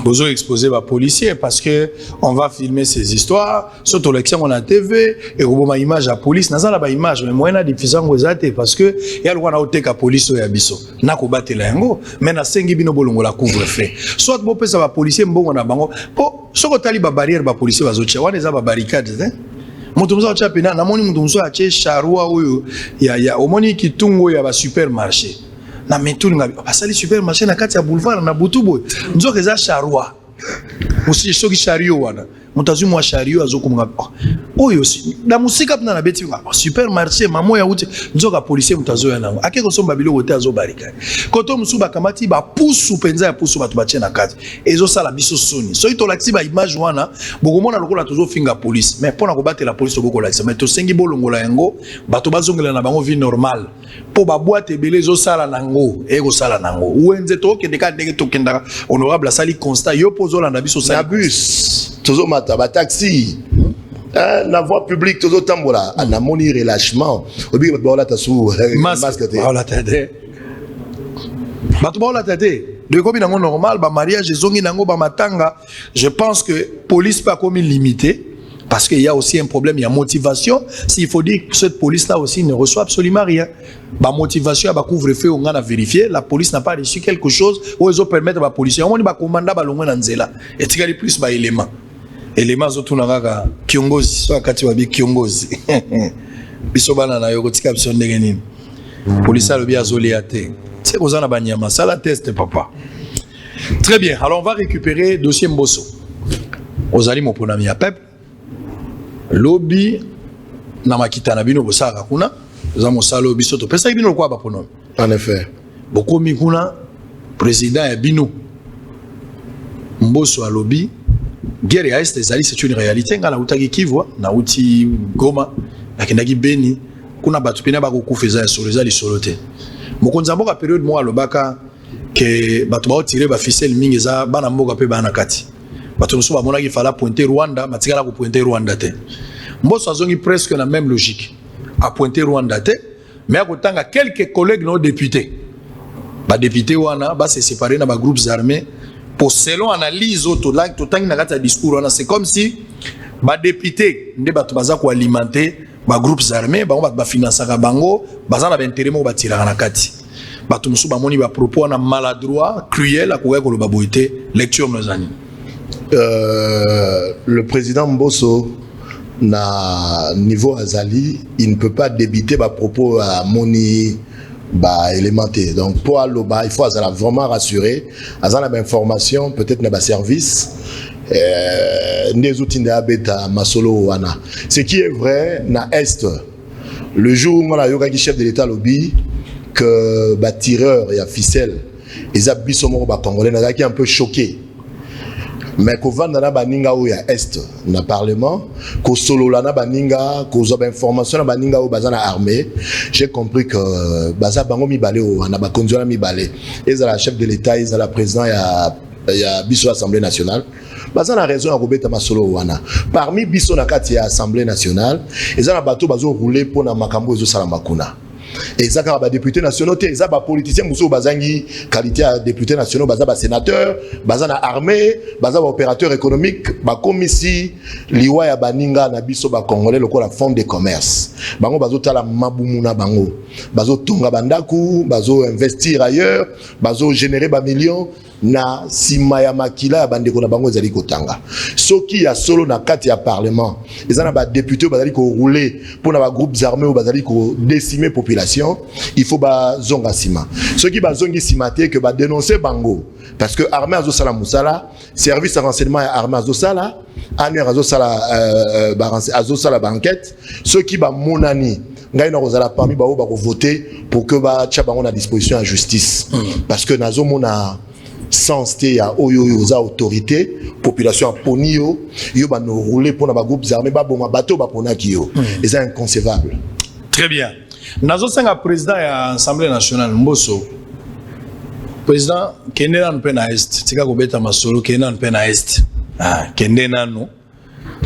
Bozo exposé par policier parce que on va filmer ces histoires, surtout l'élection on a TV et on voit image à police. N'a pas image, mais moi on a diffusé en gozate parce que il y a le droit à la police au yabiso. N'a ko battre la yango, mais na sengi bino bolongo la couvre-feu. Soit bo pesa ba policier mbongo na bango. Po soko tali ba barrière ba policier bazocha wana za ba barricades hein. Mutu mzo cha pena na moni mutu mzo ache charua oyo ya omoni kitungo ya ba supermarché. Na metuli ngabi basali supermarché na kati ya boulevard na butubo nzoke za charua musi soki chario wana mutazu mwa chario azokumunga oyo si na musika pina na beti nga supermarché mamo ya uti nzoka policier mutazo ya nango akeko somba biloko te azo barika koto musuba kamati ba pusu penza ya pusu batu batie na kati ezo sala biso soni so ito laxi ba image wana bokomona lokola tozo finga police mais pona ko batela la police boko laxi mais to sengi bolongola yango bato bazongela na bango vie normale po ba boîte belé zo sala nango ego sala nango uenze to ke deka ndenge to kenda honorable sali constat yo pozo la na biso sala bus tozo mata ba taxi la voie publique tozo tambola na moni relâchement obi ba la tasu masque te la tête bato ba la tête de comme nango normal ba mariage zongi nango ba matanga je pense que police pas comme limité Parce qu'il y a aussi un problème, il y a motivation. S'il faut dire que cette police-là aussi ne reçoit absolument rien. La motivation, elle couvre-feu, on a vérifié. La police n'a pas reçu quelque chose où ils ont permis à la police. On va commander à l'Onguenanzela. Et tu as plus d'éléments. Éléments, ils ont Kiongozi. Soit Kati Wabi Kiongozi. Bisobana na yoko tika biso ndenge nini. Police a le bien zoliate. C'est qu'on a banyama. Ça la teste, papa. Très bien. Alors on va récupérer dossier Mbosso. Ozali moponami ya peuple. Lobby na makita na bino bosaka kuna za mosalo biso to pesa bino kwa bapono. En effet. Boko mikuna président ya bino Mbosso a lobby guerre ya est ezali c'est une réalité ngala utaki Kivu na uti Goma na kindaki Beni kuna batu pena ba kokufeza ya solo ezali solo te. Mokonza mboka période mo alobaka que batu ba tirer ba ficelle mingi za bana mboka pe bana kati. Bato musu bamona ki fala pointer Rwanda, matikala ko pointer Rwanda te. Mbosso azongi presque la même logique. À pointer Rwanda te, mais à côté quelques collègues non députés. Ba députés wana ba se séparer na ba groupes armés pour selon analyse auto là tout temps na kata discours wana c'est comme si ba députés nde bato baza ko alimenter ba groupes armés ba financer ka bango baza na intérêt mo ba tira na kati. Bato musu bamoni ba propos na maladroit, cruel à ko ko ba boité lecture nos amis. Le président Mbosso, na niveau Azali, il ne peut pas débiter à propos à moni élémenté. Donc pour Aloba, il faut vraiment rassurer. Azala information, peut-être na service. Ce qui est vrai, na Est, le jour où on a eu chef de l'État lobby que tireur et ficelle, ils ont Congolais, on a un peu choqué. Mais qu'on va dans la baninga ou ya est na parlement qu'on solo la na baninga qu'on a information na baninga ou bazana armée j'ai compris que baza bango mi balé ou na ba konzola mi balé ils ont la chef de l'état ils ont la président ya biso assemblée nationale bazana raison à robeta masolo wana parmi biso na kati ya assemblée nationale ils ont la bateau bazo rouler pour na makambo ezo sala makuna. Et ça, quand les députés nationaux, les politiciens, ils ont qualité de députés nationaux, ils ont sénateurs, ils ont armée, ils ont opérateurs économiques, comme ici, l'Iwa ya Baninga, Nabiso, Congolais, le fonds de commerce. Ils ont la Maboumuna Bango. Ils ont Tonga Bandaku, ils ont investir ailleurs, ils ont générer des millions. Na simaya makila bandeko na bango ezali kotanga soki ya solo na kati ya parlement ezana ba député bazali ko rouler pour na ba groupes armés bazali ko décimer population il faut ba zonga sima soki ba zongi simate que ba dénoncer bango parce que armée azo sala musala service de renseignement ya armée azo sala aner azo sala banquette soki ba monani ngai na kozala parmi ba ko voter pour que ba tcha bango na disposition à justice parce que nazo mona sans té ya oyo za autorité population a poni yo ba no rouler pour na ba groupes armés ba bonga bateau ba pona ki yo et c'est inconcevable. Très bien. Nazo senga président ya Assemblée nationale Mbosso président Kenan pena est tika ko beta masolo Kenan pena est kende nanu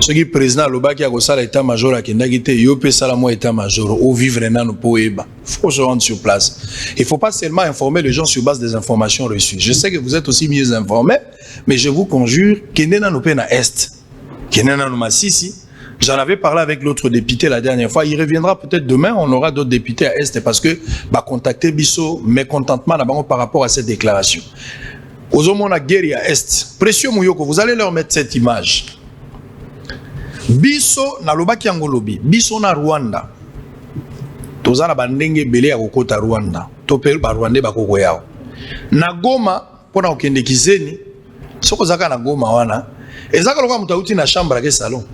soki président lobaki ya ko sala état major akendaki te yo pe sala mo état major au vivre nanu po eba faut se rendre sur place. Il faut pas seulement informer les gens sur base des informations reçues. Je sais que vous êtes aussi mieux informés, mais je vous conjure kende nanu pena est kende nanu masisi. J'en avais parlé avec l'autre député la dernière fois. Il reviendra peut-être demain. On aura d'autres députés à Est parce que bah contacter Bisso mécontentement d'abord par rapport à cette déclaration. Aux hommes la guerre à Est. Précieux Mouyoko, vous allez leur mettre cette image. Bisso na lobaki angolobi. Bisso na Rwanda. Tozana bandenge belé à kokota Rwanda. Topel ba Rwanda ba koko yao. Na Goma pona okende kizeni. Soko zaka na Goma wana. Ezaka loka mutauti na chambre ke salon.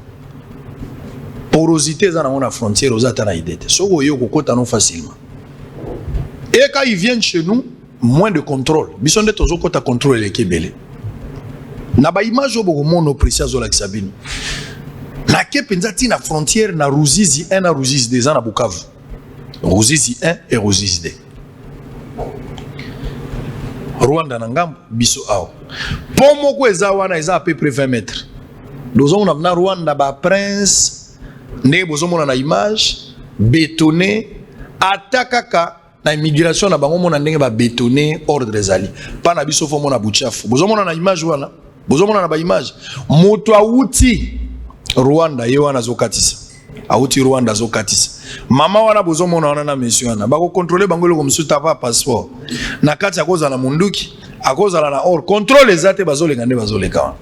Porosité dans la frontière aux Atanaïdes. Soko yo kokota non facilement. Et quand ils viennent chez nous, moins de contrôle. Bisonde tozo kota contrôle les kebele. Na ba image obo mono précieux zo la Sabine. Na ke penzati na frontière na Ruzizi 1 na Ruzizi 2 na Bukavu. Ruzizi 1 et Ruzizi 2. Rwanda na ngambo biso awo. Pomo ko ezawana eza à peu près 20 mètres. Dozo na Rwanda ba prince ne bozomona na image bétonné atakaka na immigration na bango mona ndenge ba bétonné ordre ezali pa na biso fo mona buchafu bozomona na image wana bozomona na ba image moto awuti Rwanda ye wana zokatisa auti Rwanda zokatisa mama wana bozomona wana na mission wana bako contrôler bango le comme ta pas passeport na kati akoza na munduki akoza na or contrôle ezate bazolenga nde bazoleka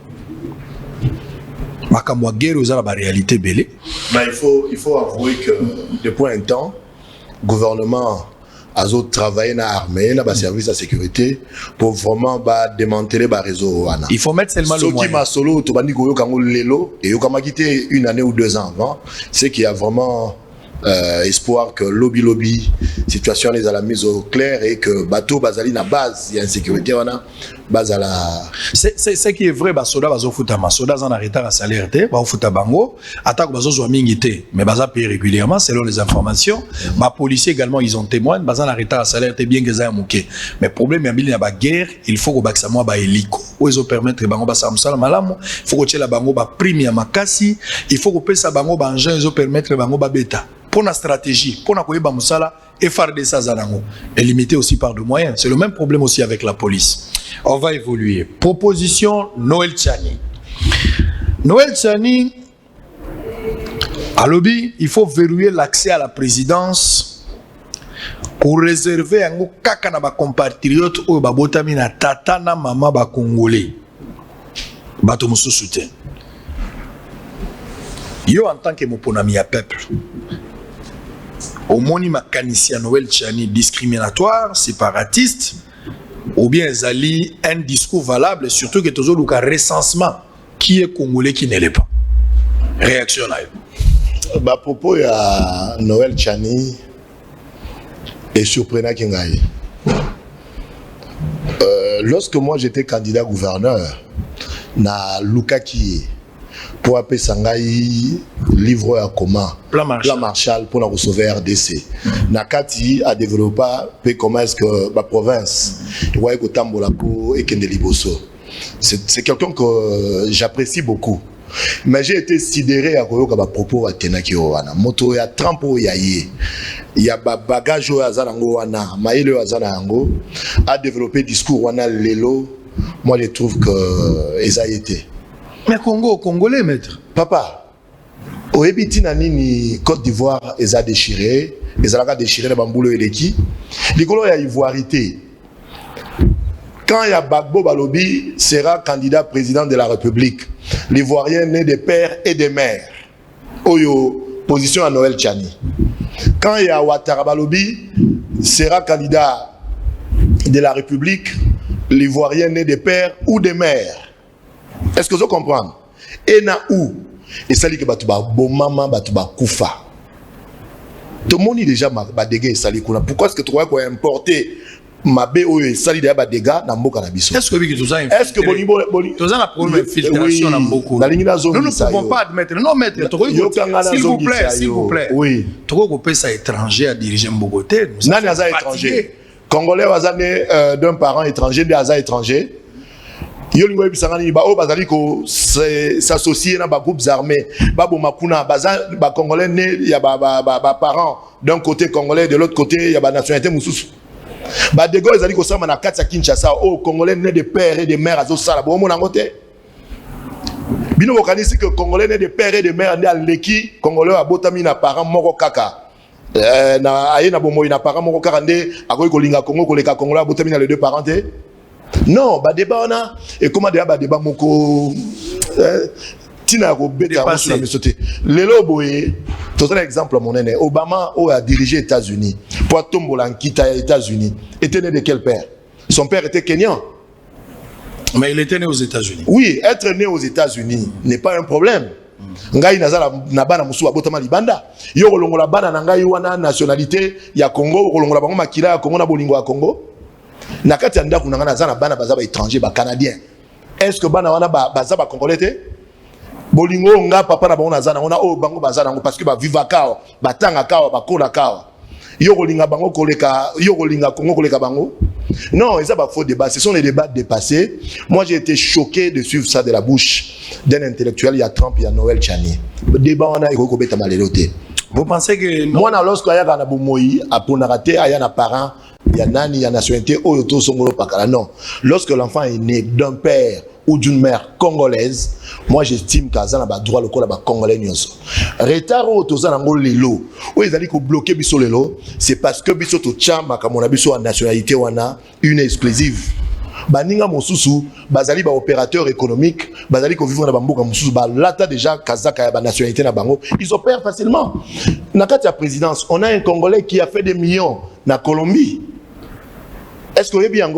makambo ya guerre ozala ba réalité belé. Il faut avouer que depuis un temps gouvernement a travaillé dans l'armée, dans le service de sécurité pour vraiment démanteler le réseau. Il faut mettre seulement le moyen. Ce qui m'a solo, tu vas dire que et quand quitté 1 année ou 2 ans avant, c'est qu'il y a vraiment espoir que lobby situation les à la mise au clair et que bateau bazali na base il y a une sécurité wana base à la c'est qui est vrai ba soda bazo futa ma soda en retard à salaire te ba futa bango attaque bazo zo mingi te mais baza payer régulièrement selon les informations ba policiers également ils ont témoigné baza en retard à salaire te bien que ça moké mais problème ya bili na ba guerre il faut que bakisa moi ba hélico ou ils permettre bango ba samsala malamu il faut que tela bango ba prime ya makasi il faut que pesa bango ba engin ils permettre bango ba beta pour la stratégie, pour la koyeba musala et faire des sazanango est limité aussi par de moyens. C'est le même problème aussi avec la police. On va évoluer. Proposition Noël Tchani. Noël Tchani, à lobby, il faut verrouiller l'accès à la présidence pour réserver un kaka na ba compatriotes ou ba botami na tata na mama ba congolais. Bato mususu te. Yo en tant que moponami ya peuple. Au moni makanisi à Noël Tchani discriminatoire, séparatiste, ou bien Zali un discours valable, surtout que toujours le recensement qui est congolais qui ne l'est pas. Réaction là. Bah propos à Noël Tchani est surprenant kingai. Lorsque moi j'étais candidat gouverneur, na Luka qui pour appeler Sangai livre à comment plan Marshall pour nous sauver RDC. Nakati a développé comment est-ce que la province doit être Tambola pour et Kendeliboso. C'est quelqu'un que j'apprécie beaucoup. Mais j'ai été sidéré à Koyoka ba propos à Tenaki wana. Moto ya trampo ya yé. Il y a bagage au Azanango wana, maïle Azanango a développé discours wana lelo. Moi je trouve que ça a été. Mais Congolais, maître. Papa, au Ebiti Nani, Côte d'Ivoire, ils ont déchiré. Ils ont déchiré le bambou et l'équipe. L'Igolo a ivoirité. Quand il y a Bagbo Balobi sera candidat président de la République, l'Ivoirien né des pères et des mères. Oyo, position à Noël Tchani. Quand il y a Ouattara Balobi sera candidat de la République, l'Ivoirien né des pères ou des mères. Est-ce que vous comprenez? Et na où? Et ça dit que batuba bon maman batuba koufa. Tout le monde est déjà ba dégâts sali kuna. Pourquoi est-ce que tu crois qu'on a importé ma BO et sali déjà ba dégâts dans Mboka na biso? Est-ce que tout ça est-ce que tout ça a problème d'infiltration dans beaucoup? Nous ne pouvons pas admettre. Non maître, s'il vous plaît, s'il vous plaît. Oui. Tu crois qu'on peut ça étranger à diriger Mbogoté? Nani aza étranger. Congolais wazané d'un parent étranger, des aza étranger. Yolingo bisangani ba o bazali ko s'associer na ba groupes armés ba bomakuna ba congolais né ya ba parents d'un côté congolais de l'autre côté ya ba nationalité mususu ba de Gaulle ezali ko sama na kati ya Kinshasa o congolais né de pères et de mères azo sala bo mona ngote bino bokanisi que congolais né de pères et de mères ndi aleki congolais abotami na parents moko kaka na aye na bomoyi na parents moko kaka nde akoyi kolinga Congo koleka congolais abotami na les deux parents te. Non, bah débat on a et comment débat moko tina ko beta sur la sauté. Lelo boye, tout un exemple mon aîné Obama a dirigé les États-Unis. Pour tombola nkita aux États-Unis. Était né de quel père? Son père était kenyan. Mais il était né aux États-Unis. Oui, être né aux États-Unis n'est pas un problème. Ngai nazala na bana musu abotama libanda. Yo kolongola bana na ngai wana nationalité ya Congo, kolongola bango makila ya Congo na bolingo ya Congo. Nakati anda kunangana zana bana baza ba étranger ba canadien. Est-ce que bana wana baza ba congolais te? Bolingo nga papa na bango na zana ona o bango baza nango parce que ba viva kao, ba tanga kao, ba kola kao. Yo kolinga bango koleka, yo kolinga Congo koleka bango. Non, ça va faux débat, ce sont les débats dépassés. Moi j'ai été choqué de suivre ça de la bouche d'un intellectuel, il y a Trump, il y a Noël Tchani. Le débat on a eko beta maleloté. Vous pensez que moi na lorsque aya kana bomoyi aponarate aya na parent il y a nani, il y a nationalité, non. Lorsque l'enfant est né d'un père ou d'une mère congolaise, moi j'estime qu'Azana a droit le congolais. Retard au Tozanango Lelo, où ils allaient bloquer Bisso Lelo, c'est parce que Bisso Tochama, comme on a Bisso en nationalité, on a une exclusive. Baninga Mosusu, Bazali ba opérateur économique, Bazali ko vivre na bamboka Mosusu, ba lata déjà Kazaka ba nationalité na bango, ils opèrent facilement. Nakati la présidence, on a un Congolais qui a fait des millions na Colombie. Est-ce que vous avez bien?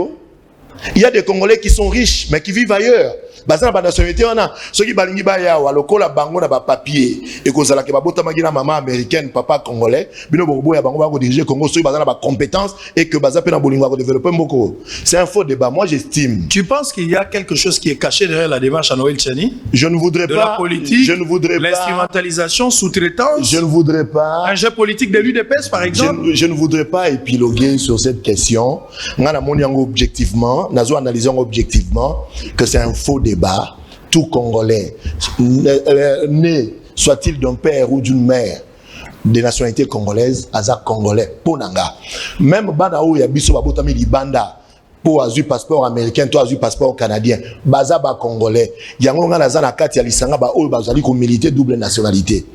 Il y a des Congolais qui sont riches mais qui vivent ailleurs. Bazana ba nationalité on a ceux qui balingi ba ya wa lokola bango na ba papier et ko zala ke ba bota magina maman américaine papa congolais bino bobo ya bango ba ko diriger Congo ceux bazana ba compétences et que baza pe na bolingo ko développer mboko. C'est un faux débat. Moi j'estime. Tu penses qu'il y a quelque chose qui est caché derrière la démarche à Noël Tchani? Je ne voudrais de pas la politique, je ne voudrais pas l'instrumentalisation, sous-traitance. Je ne voudrais pas un jeu politique de l'UDPS par exemple. Je ne voudrais pas épiloguer sur cette question. Ngana moni yango objectivement, nazo analyser objectivement que c'est un faux débat. Tout Congolais, né soit-il d'un père ou d'une mère de nationalité congolaise, aza Congolais, ponanga. Même Banaou Yabiso Babotami Libanda, pour avoir passeport américain, toi avoir passeport canadien, baza ba Congolais. Yango nga naza na kati ya lisanga ba oyo bazali ko militer double nationalité.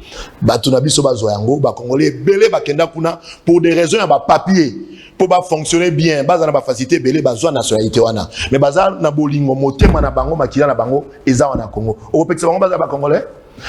Ba tunabiso ba zoyango ba Congolais belé ba kenda kuna pour des raisons ya ba papier. Pour fonctionner bien, baza na ba facilité belé bazwa nationalité wana. Mais baza na bolingo motema na bango makila na bango eza wana Congo. Au pekisa bango baza ba Congolais.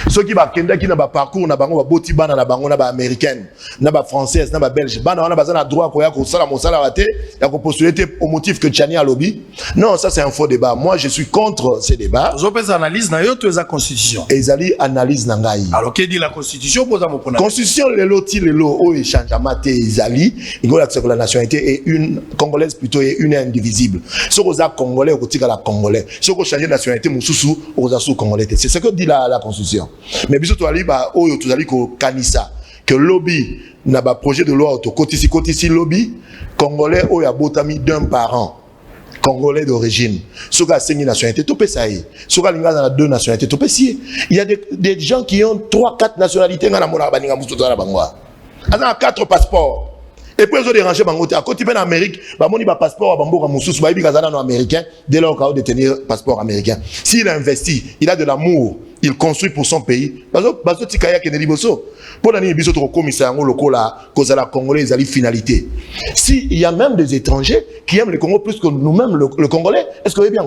Ceux qui ba kenda ki na ba parcours na bango ba boti bana na bango na ba américaine, na ba française, na ba belge. Bana wana baza na droit ko ya ko sala mosala wate, ya ko postuler au motif que Tchani a lobby. Non, ça c'est un faux débat. Moi je suis contre ces débats. Vous avez analyse na yo to la constitution. Ezali analyse na ngai. Alors que dit la constitution pour ça mon pona. Constitution lelo ti lelo o échange amate ezali, ngola que la nationalité est une congolaise plutôt et une indivisible. Ce que za congolais ko tika la congolais. Ce que changer nationalité mususu o za sous congolais. C'est ce que dit la constitution. Mais biso to ali ba oyo to ali ko kanisa que lobby na ba projet de loi to kotisi lobby congolais oyo abotami d'un parent congolais d'origine. Ce qui a 5 nationalités, tout peut ça y. Ce qui a 2 nationalités, tout peut si. Il y a des gens qui ont 3-4 nationalités. Il y a 4 passeports. Et puis ils ont dérangé Bangote. À côté de l'Amérique, ils ont un passeport à Bamboka Moussous, ils ont américain, dès lors qu'il a détenir passeport américain. S'il a investi, il a de l'amour, il construit pour son pays. Pour l'année, il y a un commissaire congolais, ils ont finalité. S'il y a même des étrangers qui aiment le Congo plus que nous-mêmes, le Congolais, est-ce que vous voyez bien?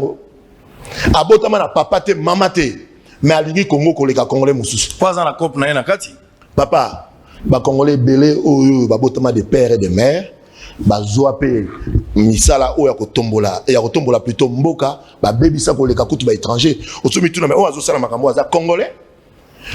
Abotama na papate, mamate, mais à l'Igui Congo, les Congolais Moussous. Pas dans la COP, Papa. Ba Congolais belé oyo ba botama de père et de mère ba zoapé misala oya ko tombola et ya ko tombola plutôt mboka ba bebisa ko leka kutu ba étranger osumi tuna mais o azo sala makambo aza congolais.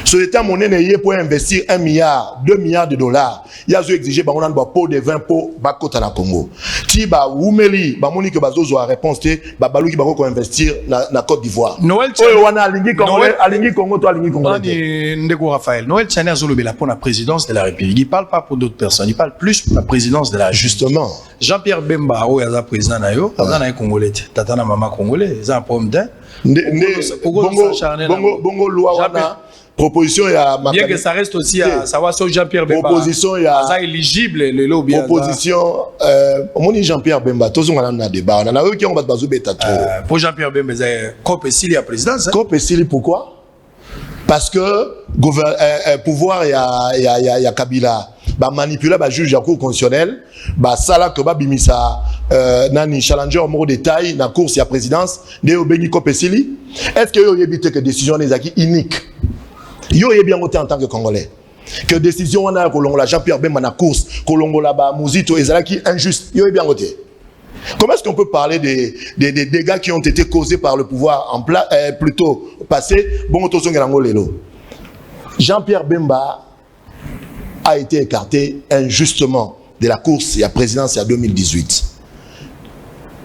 Ce état monnaie n'est pour investir 1 milliard, 2 milliards de dollars. Il y a exigé ba on ba pot de 20 pots ba kota na Congo. Ti ba wumeli ba moni que ba zo a réponse te ba baluki ba ko investir na Côte d'Ivoire. Noël Oyo wana alingi Congolais, alingi Congo to alingi Congolais. Ndeko Raphaël, Noël Tchani azolobela pour la présidence de la République. Il parle pas pour d'autres personnes, il parle plus pour la présidence de la République. Justement. Jean-Pierre Bemba o yaza président na yo, aza na Congolais. Tata na maman congolais, za un problème d'un. Bongo loi wana proposition ya bien que ça reste aussi à savoir sur Jean-Pierre Bemba. Proposition ya ça éligible le lobby. Proposition moni Jean-Pierre Bemba tous on a un débat. On a eu qui on va bazo beta trop. Pour Jean-Pierre Bemba c'est Copesili à présidence. Copesili pourquoi? Parce que pouvoir ya Kabila ba manipuler ba juge ya cour constitutionnelle ba sala que ba bimisa nani challenger au détail na course ya présidence de obengi Copesili. Est-ce que yo yebite que décision des acquis unique? Yo est bien voté en tant que Congolais. Que décision on a Kolongola Jean-Pierre Bemba na course, Kolongola ba Mouzito ezalaki injuste. Yo est bien voté. Comment est-ce qu'on peut parler des dégâts qui ont été causés par le pouvoir en place plutôt passé? Bon Jean-Pierre Bemba a été écarté injustement de la course et à présidence en 2018.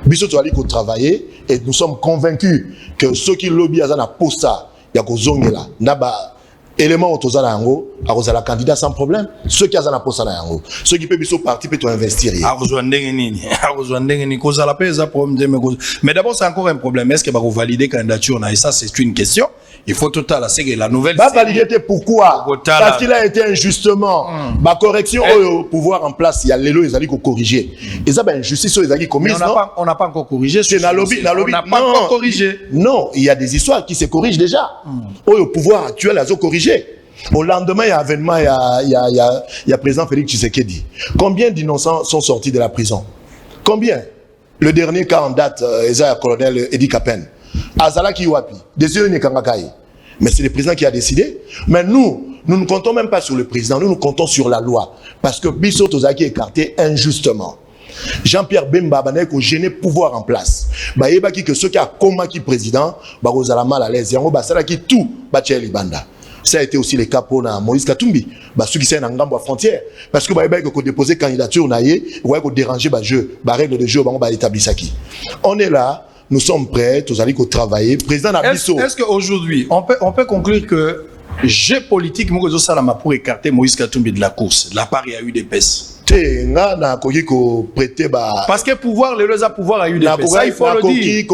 Bissot Ali ko travailler et nous sommes convaincus que ceux qui lobbyent à Posa, il y a ko zongela naba élément autoza na yango akozala candidat sans problème ceux qui azana posa na yango ceux qui peut biso parti peut investir akozwa ndenge nini kozala pe za problème mais d'abord c'est encore un problème est-ce que va valider candidature na et ça c'est une question il faut total c'est que la nouvelle va valider pourquoi parce qu'il a été injustement ba correction au pouvoir en place il y a lelo ezali ko corriger et ça ben injustice ezali commise on n'a pas encore corrigé c'est na lobby on n'a pas encore corrigé non il y a des histoires qui se corrigent déjà au pouvoir actuel azo corriger. Au lendemain, il y a avènement, il y a président Félix Tshisekedi. Combien d'innocents sont sortis de la prison? Combien? Le dernier cas en date, le colonel Edi Kapen. Azala Kiwapi. Désolé, Nekangakai. Mais c'est le président qui a décidé. Mais nous ne comptons même pas sur le président, nous comptons sur la loi. Parce que Bissot Ozaki est écarté injustement. Jean-Pierre Bemba Banek au gêné pouvoir en place. Bah yeba que ceux qui a coma qui président, bah ozala mal à l'aise. Yango bah ça qui tout bah Libanda. Ça a été aussi le cas pour Moïse Katumbi. Bah ceux qui sont en gambo à frontière. Parce que bah yeba que déposer candidature naïe, ouais que déranger bah jeu, bah règle de jeu, bah on va établir ça qui. On est là, nous sommes prêts, tous allés travailler. Président Nabiso. Est-ce qu'aujourd'hui on peut conclure que jeu politique Mokozo Salama pour écarter Moïse Katumbi de la course, de la part il y a eu des pèses. Parce que pouvoir, les a pouvoir a eu des pèses. Ça, il faut le dire.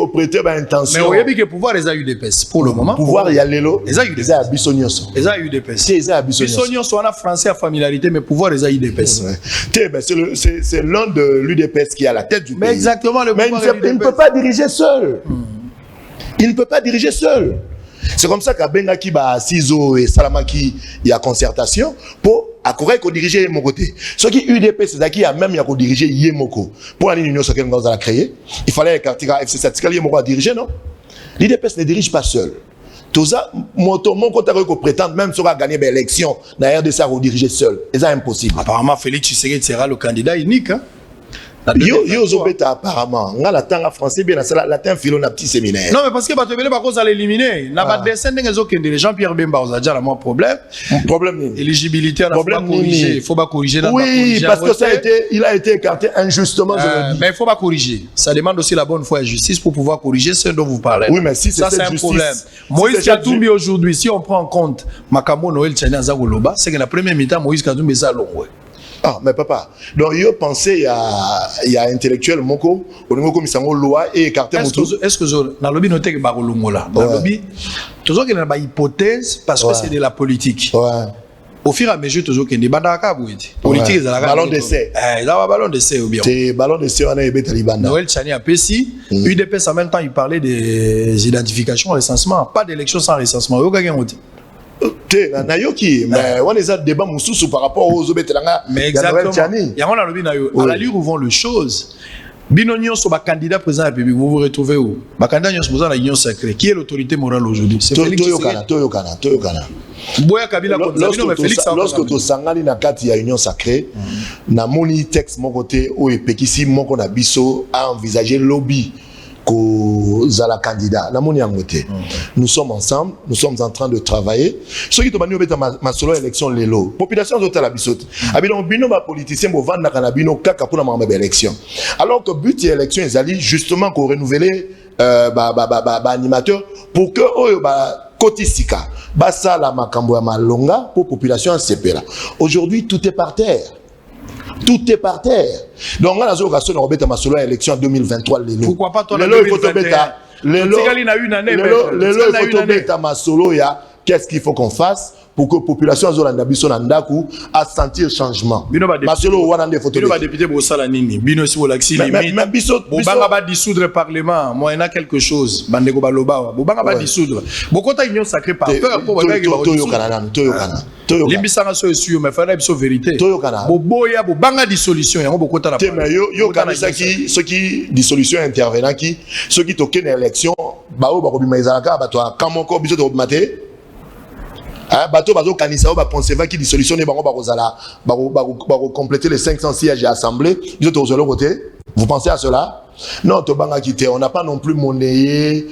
Mais on a vu que pouvoir, les a eu des pèses. Pour le moment. Pouvoir, il y a l'élo. Les a eu des pèses. Les a eu des pèses. Bissonios sont en français à familiarité, mais pouvoir, les a eu des pèses. C'est l'un de l'UDPS qui a la tête du pays. Mais exactement, le pouvoir. Mais il ne peut pas diriger seul. Il ne peut pas diriger seul. C'est comme ça qu'à Bengaki, Sizo et Salamaki, il y a concertation pour accorder qu'on diriger mon côté. Ce qui UDP, c'est qui a même dirigé Yemoko. Pour aller l'Union Sacrée, nous a créé, il fallait écarter FC7. Yemoko a dirigé, non? L'UDP ne dirige pas seul. Tout ça, mon côté qu'on prétend même sera gagner l'élection, d'ailleurs, de ça, rediriger seul. Et ça, impossible. Apparemment, Félix Tshisekedi sera le candidat unique, hein? Yo zobeta apparemment nga la tanga français bien la latin philo na petit séminaire. Non mais parce que ba tebele ba cause à l'éliminer na ba descend ngezo kende Jean-Pierre Bemba oza déjà la moi problème éligibilité à la corriger il faut pas corriger oui parce que il a été écarté injustement mais il faut pas corriger ça demande aussi la bonne foi et justice pour pouvoir corriger ce dont vous parlez. Oui mais si ça c'est un problème. Moïse Katumbi aujourd'hui si on prend en compte Makamo Noël Tchania Zagoloba c'est que la première mi-temps Moïse Katumbi ça longwe. Ah, mais papa, donc il pensait il y a intellectuel moko, au niveau comme ça loi et écarté moto. Est-ce que dans le lobby noté que barolongo là, dans le lobby, toujours qu'il y a une hypothèse parce que c'est de la politique. Ouais. Au fur et à mesure toujours qu'il y a des badaka bouiti. Politique c'est la ballon d'essai. Il a un ballon d'essai ou bien. C'est ballon d'essai on a eu Talibanda. Noël Tchani a Pessi, UDPS en même temps il parlait des identifications recensement, pas d'élection sans recensement. Yo gagné monté. Nayoki mais on les a débat mususu par rapport aux obetelanga mais exactement il y a on a lobby nayo à la lire où vont les choses binonio sur ba candidat président de la République vous vous retrouvez où ba candidat nyos besoin la union sacrée qui est l'autorité morale aujourd'hui c'est Félix Toyokana Boya Kabila mais Félix lorsque to sangali na kati ya union sacrée na moni texte mon côté o epekisi moko na biso a envisager lobby Zala candidat. Nous sommes ensemble, nous sommes en train de travailler. Ce qui est ma solo élection l'élo. Population de la bisote. Abidon bino ba politicien bo vanda kanabino kaka pour la élection. Alors que but de l'élection est allé justement qu'on renouveler animateur pour que kotisika basa la makambo ya malonga pour population sepela. Aujourd'hui tout est par terre. Tout est par terre. Donc, on a ma solo élection en 2023. Pourquoi pas toi en 2021? Qu'est-ce qu'il faut qu'on fasse pour que la population a sentir changement? Ma solo wana nde photo. Bino ba député bo sala nini? Bino si wolaxi limite. Mais biso banga ba dissoudre le parlement, moi il y a quelque chose. Bandeko ba loba. Bo banga ba dissoudre. Bokota union sacrée par peur pour ba Toyokana. Limbisanga so sûr mais fana biso vérité. Bo boya bo banga dissolution yango bokota na. Mais yo kana ce qui dissolution intervenant qui ceux qui toquent une élection ba o ba ko bimaizaka ba to kamoko biso to maté. Bateau bazo kanisa ba conserver qui dissolution ne bango ba kozala ba compléter les 500 sièges à l'Assemblée ils ont aux côté vous pensez à cela non to banga quitté on n'a pas non plus monnayé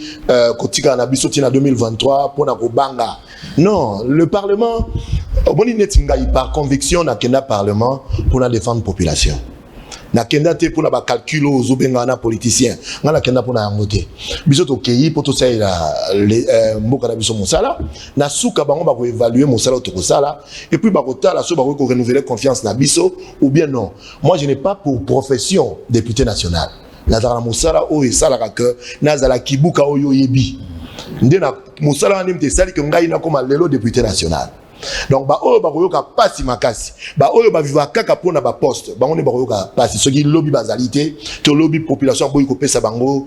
kotika na biso tina 2023 pour na ko banga non le parlement boni netinga par conviction na kena parlement pour na défendre population na kenda te pour na ba calcul aux obengana politiciens ngana kenda pour na yangote biso to keyi pour to saila mboka na biso mosala na suka bango ba ko évaluer mosala to ko sala et puis ba ko tala so ba ko renouveler confiance na biso ou bien non. Moi je n'ai pas pour profession député national la dara mosala o e sala ka que nazala kibuka oyo yebi ndena mosala ndemte sali que ngai na koma lelo député national. Donc ba oyo ba koyoka pasi makasi ba oyo ba viva kaka pona ba poste ba on ba koyoka pasi ce qui lobby bazalité to lobby population boy ko pesa bango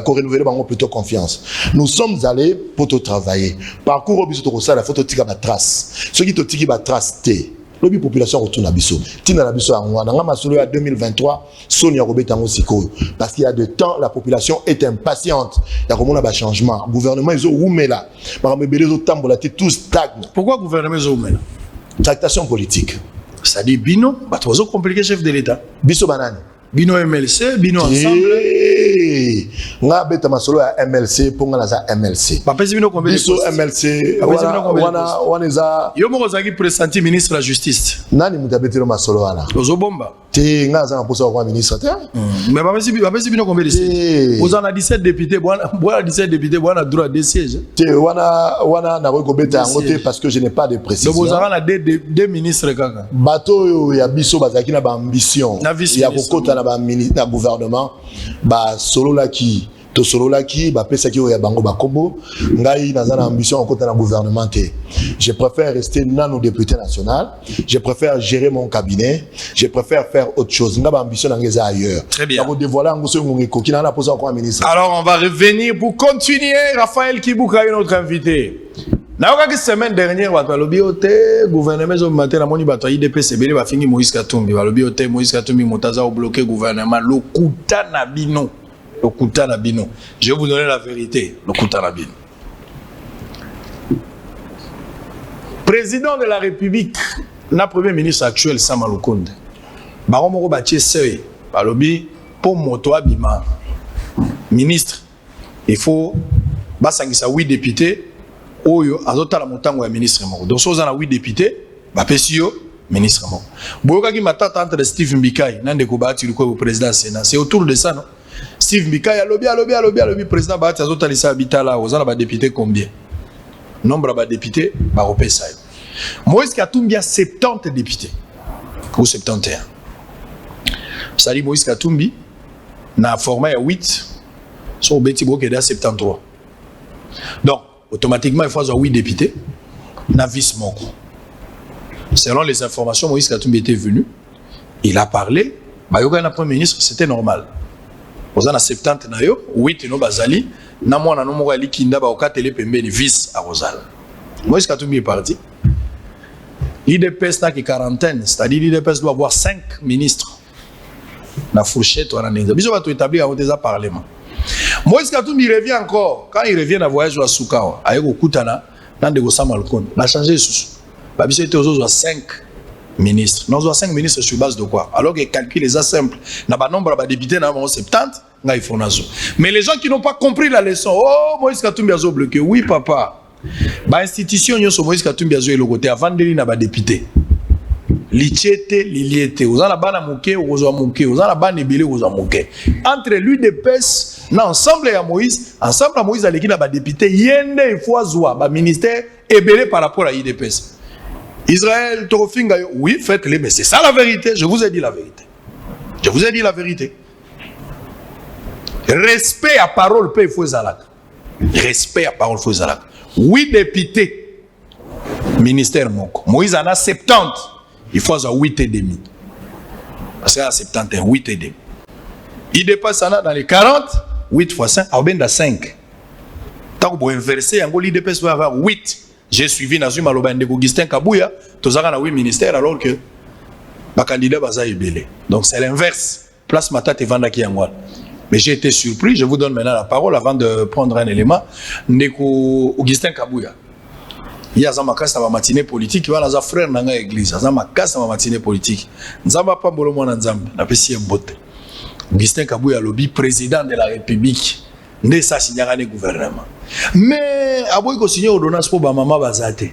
ko renouveler bango plutôt confiance. Nous sommes allés pour te travailler parcours obiso to ko sala photo tika ba trace ce qui to tiki ba trace té lobby population retourne à biso tina na biso ngwana ngama solo ya 2023 sonia robeta ngo sikoyo parce qu'il y a de temps la population est impatiente ya komona ba changement gouvernement ils ont oumela ba mebele zo tambola tout stagne. Pourquoi gouvernement ils ont oumela? Tractation politique, ça dit bino ba trop compliqué chef de l'état biso banane bino MLC bino ensemble nga beta masolo ya MLC ponga na za MLC ba pesi bino combien biso MLC wana za yo moko zaki pressenti ministre de la justice nani mutabetero masolo wana ozo bomba te nga za posa kwa ministre te mais ba pesi bino combien de sièges vous en a 17 députés bwana 17 députés bwana droit de sièges te wana na ko beta ngote parce que je n'ai pas de précision donc vous avez na deux ministres kaka bato ya biso bazaki na ba ambition ya kokota na ba ministre na gouvernement ba solo la ki to solo la ki ba pesa ki ya bango ba kombo ngai na zana ambition kokota na gouvernement te. Je préfère rester nano député national, je préfère gérer mon cabinet, je préfère faire autre chose nga ba ambition ngeza ailleurs. Très bien. Pour dévoiler ngoso ngi koki na posa kwa ministre. Alors on va revenir pour continuer. Raphaël Kibuka est notre invité. Na oka semaine dernière bato alobi ote gouvernement zo matin na moni bato IDPS bele ba fingi Moïse Katumbi balobi ote Moïse Katumbi motaza o bloquer gouvernement lokuta na bino lokuta na bino. Je vais vous donner la vérité lokuta na bino. Président de la République na premier ministre actuel Sama Lukonde baro moko batie seuil balobi pour moto abima ministre il faut basangisa 8 députés oyo azotala motango ya ministre moko donc soza na 8 députés bapesi yo ministre moko boyokaki matata entre Steve Mbikai na ndeko Bahati Lukwebo président Sénat c'est autour de ça non Steve Mbikai alobi président Bahati azotalisa bitala ozana ba député combien nombre ba députés ba repesa yo Moïse Katumbi a 70 députés ou 71 ça dit Moïse Katumbi na format ya 8 so beti boke da 73 donc automatiquement il faut avoir 8 députés na vice moko. Selon les informations, Moïse Katumbi était venu, il a parlé, bayoka na premier ministre, c'était normal. Vous en a 70 na yo, 8 no bazali, na mwana no moko ali kinda ba okatele pembeni vice à Rosal. Moïse Katumbi est parti. L'IDPS n'a que quarantaine, c'est-à-dire l'IDPS doit avoir 5 ministres. Na fourchette wana neza. Biso ba to établir au déjà parlement. Moïse Katumbi revient encore. Quand il revient à voyage à Soukawa, avec Okutana, dans de Gossama Alcon, il a changé sous. Babis était aux 5 ministres. Nous avons 5 ministres sur base de quoi? Alors que calcul est simple. N'a pas nombre de députés, nous avons 70, là il faut nazo. Mais les gens qui n'ont pas compris la leçon, oh Moïse Katumbi a bloqué. Oui papa. Ba institution yo so Moïse Katumbi a le côté avant de n'a pas député. Lichete, liliete. Vous avez bana mouké, vous avez mouké. Vous avez bana ebele, vous avez mouké. Entre lui de pes, na ensemble à Moïse, ensemble à Moïse avec la député, yende il faut zoa, ba ministère ebele par rapport à IDPS. Israël, Torofinga, oui, faites-le, mais c'est ça la vérité. Je vous ai dit la vérité. Je vous ai dit la vérité. Respect à parole, paix, il faut zalak. Respect à parole, il faut zalak. Oui, député, ministère Moko. Moïse en a 70. Il faut avoir 8 et demi. Parce qu'il y a 71, 8 et demi. Il dépasse dans les 40, 8 fois 5, il y a 5. Tant que vous inversez, il dépasse avoir 8. J'ai suivi Nazuma Lobande Augustin Kabouya, tous les 8 ministères, alors que le candidat Baza est belé. Donc c'est l'inverse. Place Matat et Vanda qui est en. Mais j'ai été surpris, je vous donne maintenant la parole avant de prendre un élément. Ndeko Augustin Kabouya. Il y a un casse dans ma matinée politique, il y a un frère dans l'église, il y a un casse dans ma matinée politique. Nzamba pas bolo mwana nzamba, na pesi mbote. Augustin Kabouya lobby président de la République, ne sa signera ne gouvernement. Mais aboy ko signer ordonnance pour ba mama bazate.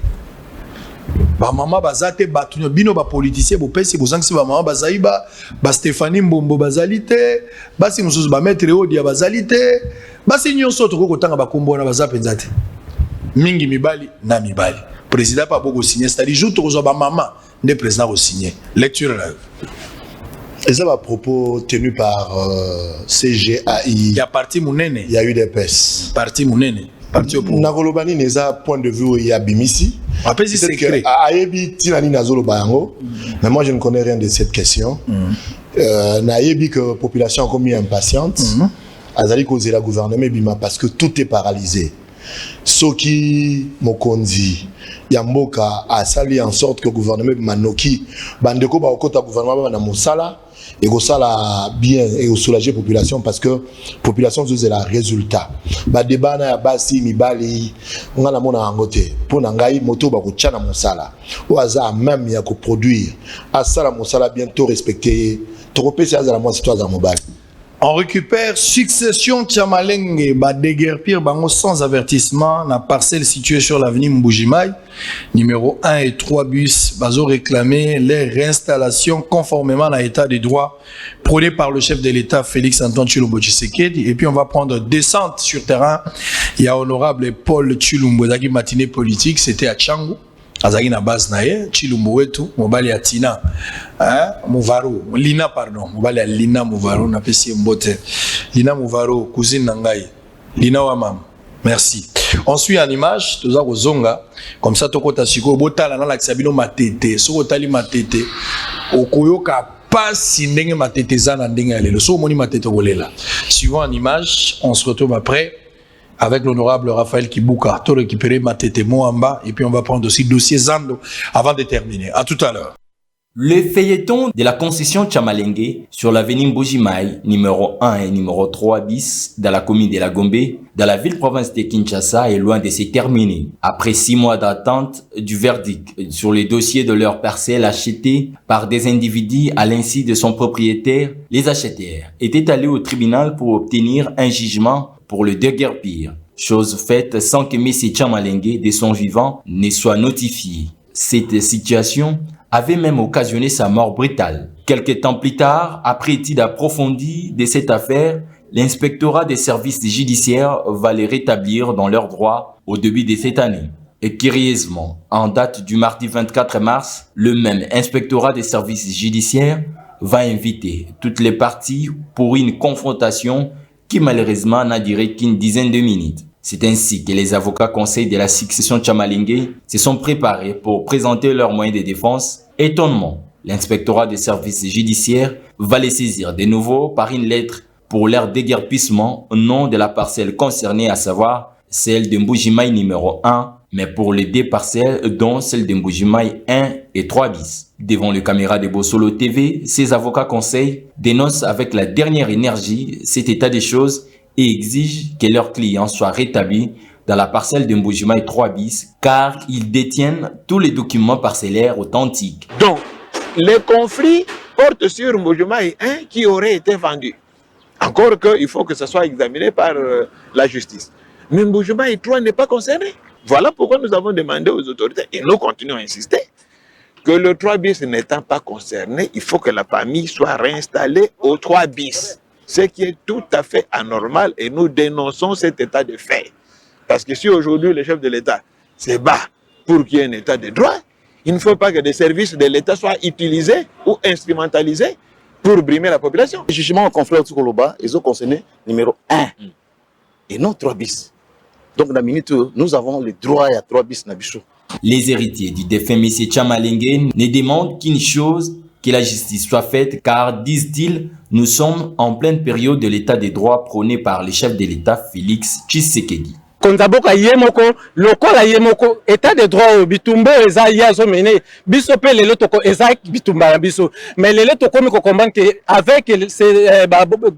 ba mama bazate batunyo bino ba politicien bo pesi bozangisi ba mama bazali ba Stéphanie Mbombo bazali te basi mususu ba maître Odia bazali te basi nyonso to ko tanga ba kombo na bazapenza te mingi mibali na mibali président pas beaucoup signer c'est-à-dire jour to ba mama ne président ko signer lecture là. Et ça va propos tenu par CGAI. Il y a parti Mounene. Il y a eu des pèses. Parti Mounene. Parti au pouvoir. Nakolobani neza point de vue il y a Bimisi. Après c'est secret. Ayebi tinani nazolo bayango. Mais moi je ne connais rien de cette question. Nayebi que population comme impatiente. Azali causer la gouvernement bima parce que tout est paralysé. Soki Mokonzi Yamboka a sali en sorte que le gouvernement Manoki bandeko ba okota gouvernement na mosala et go sala bien et soulager population parce que population c'est la résultat ba débat na basi mibali nga na mona ngote pour na ngai moto ba ko tchana mosala o aza même ya ko produire a sala mosala bientôt respecter trop pesa za la moi citoyen za mobile. On récupère succession Tchamalenge, ba déguerpir bango sans avertissement, la parcelle située sur l'avenue Mbujimai, numéro 1 et 3 bus, bazo réclamer les réinstallations conformément à l'état des droits prôné par le chef de l'État Félix Antoine Tshilombo Tshisekedi. Et puis on va prendre descente sur terrain. Il y a honorable Paul Tshilombo, zaki matinée politique, c'était à Tchangu. Azaki na base na ye Tshilombo wetu mobali ya Tina Mouvaro Lina pardon mobali ya Lina Mouvaro na pesi mbote Lina Mouvaro cousine na ngai Lina wa mam merci. On suit en image toza kozonga comme ça tokota siko botala na la kisabino matete soko tali matete okoyoka pasi ndenge matete za na ndenge ya lelo so moni matete kolela. Suivant en image on se retrouve après avec l'honorable Raphaël Kibuka, tout récupéré Matete Moamba, et puis on va prendre aussi le dossier Zando avant de terminer. À tout à l'heure. Le feuilleton de la concession Tchamalenge sur l'avenue Mbujimai, numéro 1 et numéro 3 bis, dans la commune de la Gombe, dans la ville-province de Kinshasa, est loin de se terminer. Après 6 mois d'attente du verdict sur les dossiers de leurs parcelles achetées par des individus à l'insu de son propriétaire, les acheteurs étaient allés au tribunal pour obtenir un jugement pour le déguerpir, chose faite sans que M. Tchamalenge, de son vivant, ne soit notifié. Cette situation avait même occasionné sa mort brutale. Quelques temps plus tard, après étude approfondie de cette affaire, l'inspectorat des services judiciaires va les rétablir dans leurs droits au début de cette année. Et curieusement, en date du mardi 24 mars, le même inspectorat des services judiciaires va inviter toutes les parties pour une confrontation qui malheureusement n'a duré qu'une dizaine de minutes. C'est ainsi que les avocats conseils de la succession Tchamalenge se sont préparés pour présenter leurs moyens de défense. Étonnement, l'inspectorat des services judiciaires va les saisir de nouveau par une lettre pour leur déguerpissement au nom de la parcelle concernée, à savoir celle de Mbujimai numéro 1, mais pour les 2 parcelles, dont celle de Mbujimai 1 et 3 bis. Devant les caméras de Bosolo TV, ces avocats conseils dénoncent avec la dernière énergie cet état des choses et exigent que leurs clients soient rétablis dans la parcelle de Mbujimai 3 bis car ils détiennent tous les documents parcellaires authentiques. Donc, les conflits portent sur Mbujimai 1 qui aurait été vendu. Encore qu'il faut que ça soit examiné par la justice. Mais Mbujimai 3 n'est pas concerné. Voilà pourquoi nous avons demandé aux autorités, et nous continuons à insister, que le 3 bis n'étant pas concerné, il faut que la famille soit réinstallée au 3 bis. Ce qui est tout à fait anormal et nous dénonçons cet état de fait. Parce que si aujourd'hui le chef de l'État se bat pour qu'il y ait un état de droit, il ne faut pas que des services de l'État soient utilisés ou instrumentalisés pour brimer la population. Le jugement en conflit sur Koloba, ils ont concerné numéro 1 et non 3 bis. Donc, dans la minute, nous avons le droit à 3 bis Nabichou. Les héritiers du défunt M. Tchamalenge ne demandent qu'une chose, que la justice soit faite, car, disent-ils, nous sommes en pleine période de l'état des droits prôné par le chef de l'État Félix Tshisekedi. Konzaboka yemoko lokola yemoko état de droit bitumba eza yazo mené biso pe lelo toko eza bitumba na biso mais lelo toko mi ko comprendre que avec ces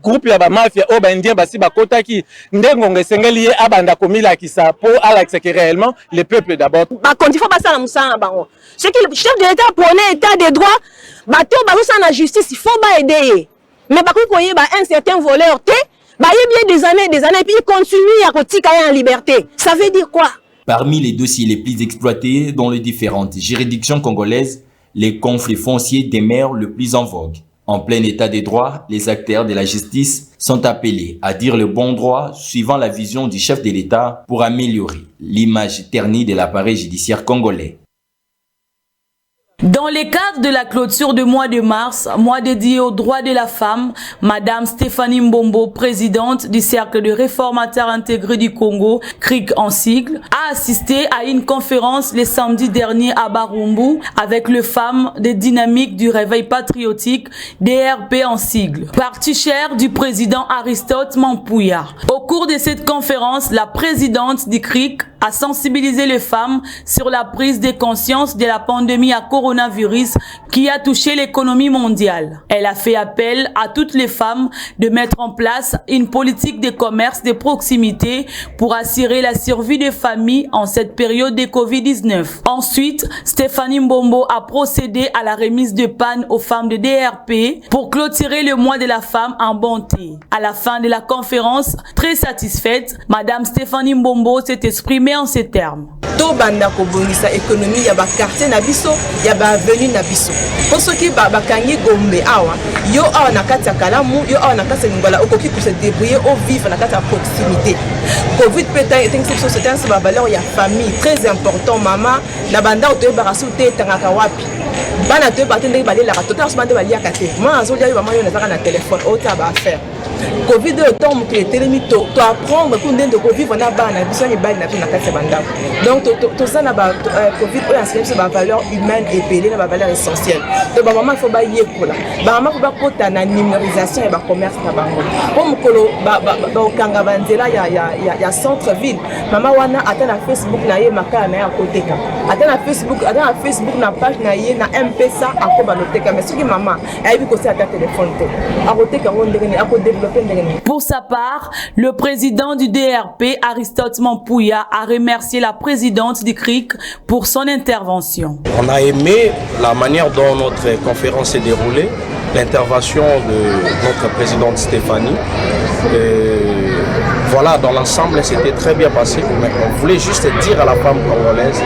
groupe ya ba mafia o ba indien basi bakota ki ndengo ngesengeli ye abanda komila kisa pour alaxer que réellement le peuple d'abord ba kondi fa basa na musanga bango ce que le chef de l'État prôné état de droit bato ba sa na justice il faut ba aider mais ba ko koye ba un certain voleur té bah, il y a bien des années, puis il continue à retirer en liberté. Ça veut dire quoi? Parmi les dossiers les plus exploités dans les différentes juridictions congolaises, les conflits fonciers demeurent le plus en vogue. En plein état des droits, les acteurs de la justice sont appelés à dire le bon droit suivant la vision du chef de l'État pour améliorer l'image ternie de l'appareil judiciaire congolais. Dans le cadre de la clôture du mois de mars, mois dédié aux droits de la femme, Madame Stéphanie Mbombo, présidente du Cercle de réformateurs intégrés du Congo, CRIC en sigle, a assisté à une conférence le samedi dernier à Barumbu avec les femmes des dynamiques du réveil patriotique, DRP en sigle, parti cher du président Aristote Mampouya. Au cours de cette conférence, la présidente du CRIC a sensibilisé les femmes sur la prise de conscience de la pandémie à coronavirus qui a touché l'économie mondiale. Elle a fait appel à toutes les femmes de mettre en place une politique de commerce de proximité pour assurer la survie des familles en cette période de Covid-19. Ensuite, Stéphanie Mbombo a procédé à la remise de panne aux femmes de DRP pour clôturer le mois de la femme en bonté. À la fin de la conférence, très satisfaite, Madame Stéphanie Mbombo s'est exprimée en ces termes. To banda ko bongisa économie ya ba quartier na biso ya ba avenue na biso. Pour ceux qui ba kangi gombe awa yo awa na kati ya kalamu yo awa na kati ya ngola okoki pour se débrouiller au vivre na kati ya proximité. Covid peut-être est une société c'est ba valeur ya famille très important maman na banda to ba rasu te tangaka wapi. Bana to ba tende ba lela ka to ta bande ba lia kate. Moi azo lia ba mayo na zaka na téléphone o ta ba faire. Covid de temps que les to apprendre pour de vivre na bana biso ni bali na na kati banda. Donc tout ça na ba Covid o inscrit sur ba valeur humaine et belé na ba valeur essentielle. Donc ba maman faut ba yekola. Ba maman faut ba kota na numérisation et ba commerce na bango. Pour mukolo ba kanga banzela ya centre ville. Maman wana ata na Facebook na ye makala na ya koteka. Ata na Facebook na page na ye na M-Pesa akoba loteka mais soki maman ayebi ko sa ata téléphone to. Akoteka wonde ni akodévelopper. Pour sa part, le président du DRP, Aristote Mampouya, a remercié la présidente du CRIC pour son intervention. On a aimé la manière dont notre conférence s'est déroulée, l'intervention de notre présidente Stéphanie. Voilà, dans l'ensemble, c'était très bien passé. Mais on voulait juste dire à la femme congolaise,